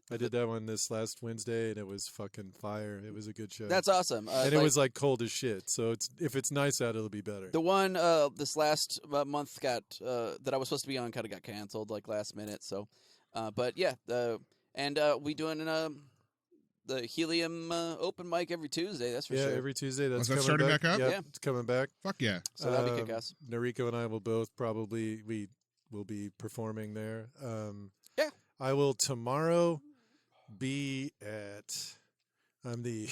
I did that one this last Wednesday, and it was fucking fire. It was a good show. That's awesome. and it was like cold as shit. So if it's nice out, it'll be better. the one this last month got that I was supposed to be on kind of got canceled like last minute. So, but yeah, and we doing the Helium open mic every Tuesday. That's for yeah, sure. every Tuesday. That's Was that coming starting back. back up? Yep, Yeah. it's coming back. Fuck yeah. So that'd be kick-ass. Nariko and I will both probably we will be performing there. Yeah. I will tomorrow be at. I'm the.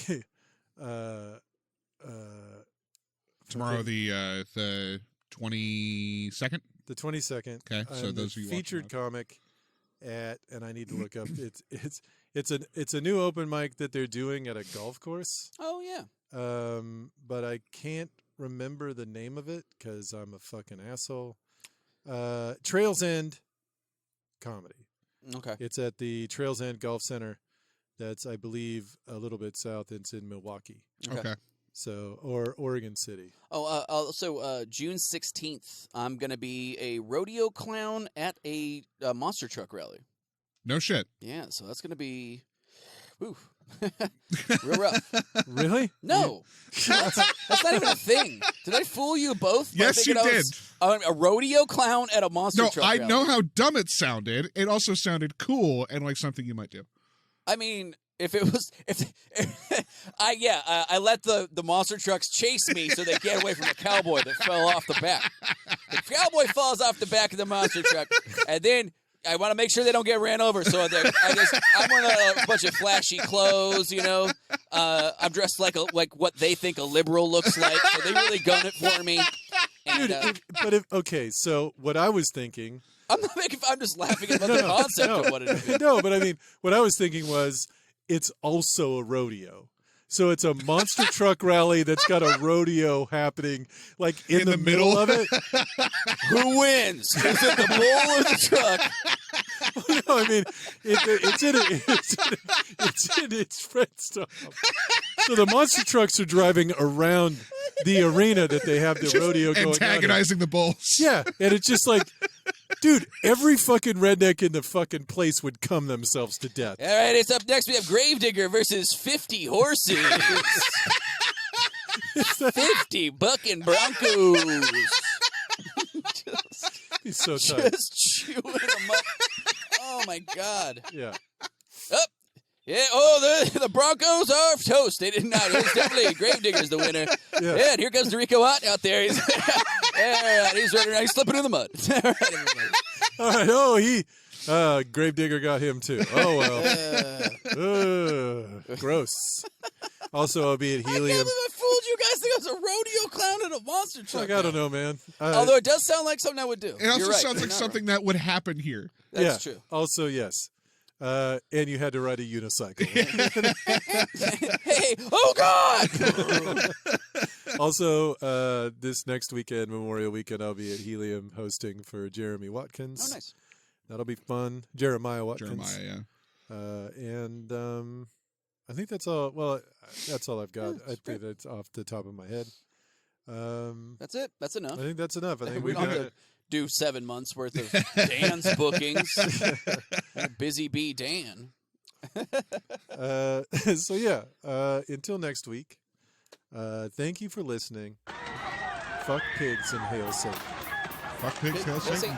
Tomorrow the 22nd. The 22nd. Okay, so I'm those the of you watching featured live. comic at, and I need to look up. It's a new open mic that they're doing at a golf course. Oh yeah. But I can't remember the name of it because I'm a fucking asshole. Trails End Comedy. Okay. It's at the Trails End Golf Center. That's, I believe, a little bit south. It's in Milwaukee. Okay. So, or Oregon City. Oh, also June 16th, I'm gonna be a rodeo clown at a monster truck rally. No shit. Yeah, so that's gonna be, whew, real rough. Really? No, that's not even a thing. Did I fool you both? by Yes, you thinking I was a rodeo clown at a monster No, truck I rally? know how dumb it sounded. It also sounded cool and like something you might do. I mean, if it was, I let the monster trucks chase me so they get away from the cowboy that fell off the back. The cowboy falls off the back of the monster truck, and then I want to make sure they don't get ran over. So I'm wearing a bunch of flashy clothes, you know. I'm dressed like what they think a liberal looks like, so they really gun it for me. And, Dude, okay, so what I was thinking. I'm just laughing about the concept of what it is. No, but I mean, what I was thinking was it's also a rodeo. So it's a monster truck rally that's got a rodeo happening, like in the middle of it. Who wins? Is it the bull or the truck? No, I mean, it's in its friend stop. So the monster trucks are driving around the arena that they have the rodeo going on. Antagonizing the bulls. Yeah, and it's just like, dude, every fucking redneck in the fucking place would come themselves to death. All right, it's up next. We have Gravedigger versus 50 horses. 50 bucking Broncos. He's so tired. Just chewing them up. Oh, my God. Yeah. Up. Yeah, the Broncos are toast. They did not. It was definitely Gravedigger's the winner. Yeah. And here comes Nariko out there. He's running around. He's slipping in the mud. All right, everybody. All right. Oh, Gravedigger got him too. Oh, well. Gross. Also, I'll be at I can't Helium. believe I fooled you guys. Think I was a rodeo clown in a monster truck. Like, I don't know, man. Although it does sound like something I would do. It also You're right. sounds like You're not something that would happen here. wrong. That's true. Also, yes. And you had to ride a unicycle. Hey, oh God! Also, this next weekend, Memorial Weekend, I'll be at Helium hosting for Jeremy Watkins. Oh, nice. That'll be fun. Jeremiah Watkins. Jeremiah, yeah. And I think that's all. Well, that's all I've got. I think that's off the top of my head. That's it. That's enough. I think that's enough. I think we we've don't got have to do 7 months worth of Dan's bookings. Busy bee Dan. So yeah. Until next week. Thank you for listening. Fuck pigs and hail Satan. Fuck pigs, hail We'll Satan.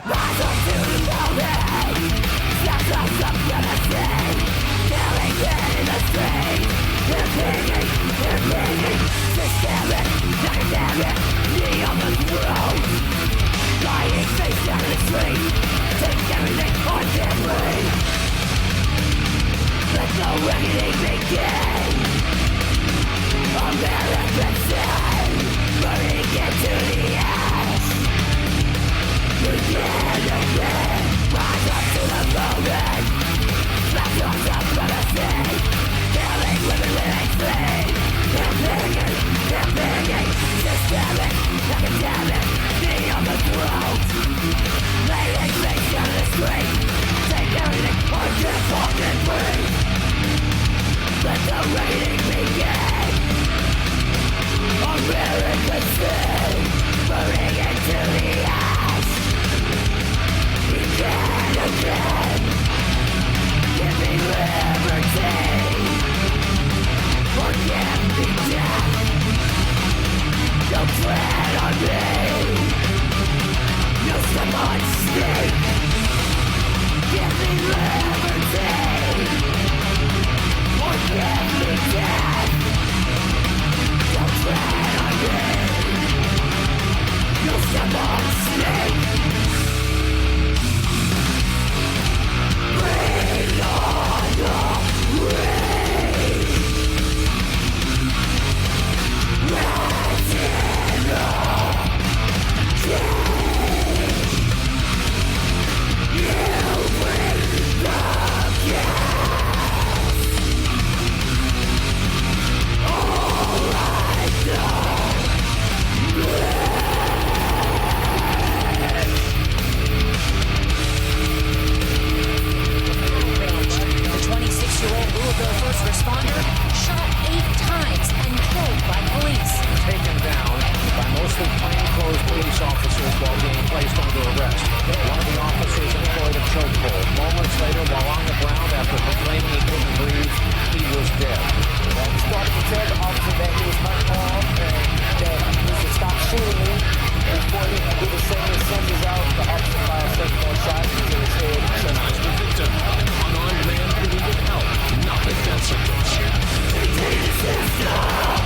System,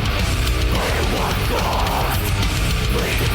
we want God, we can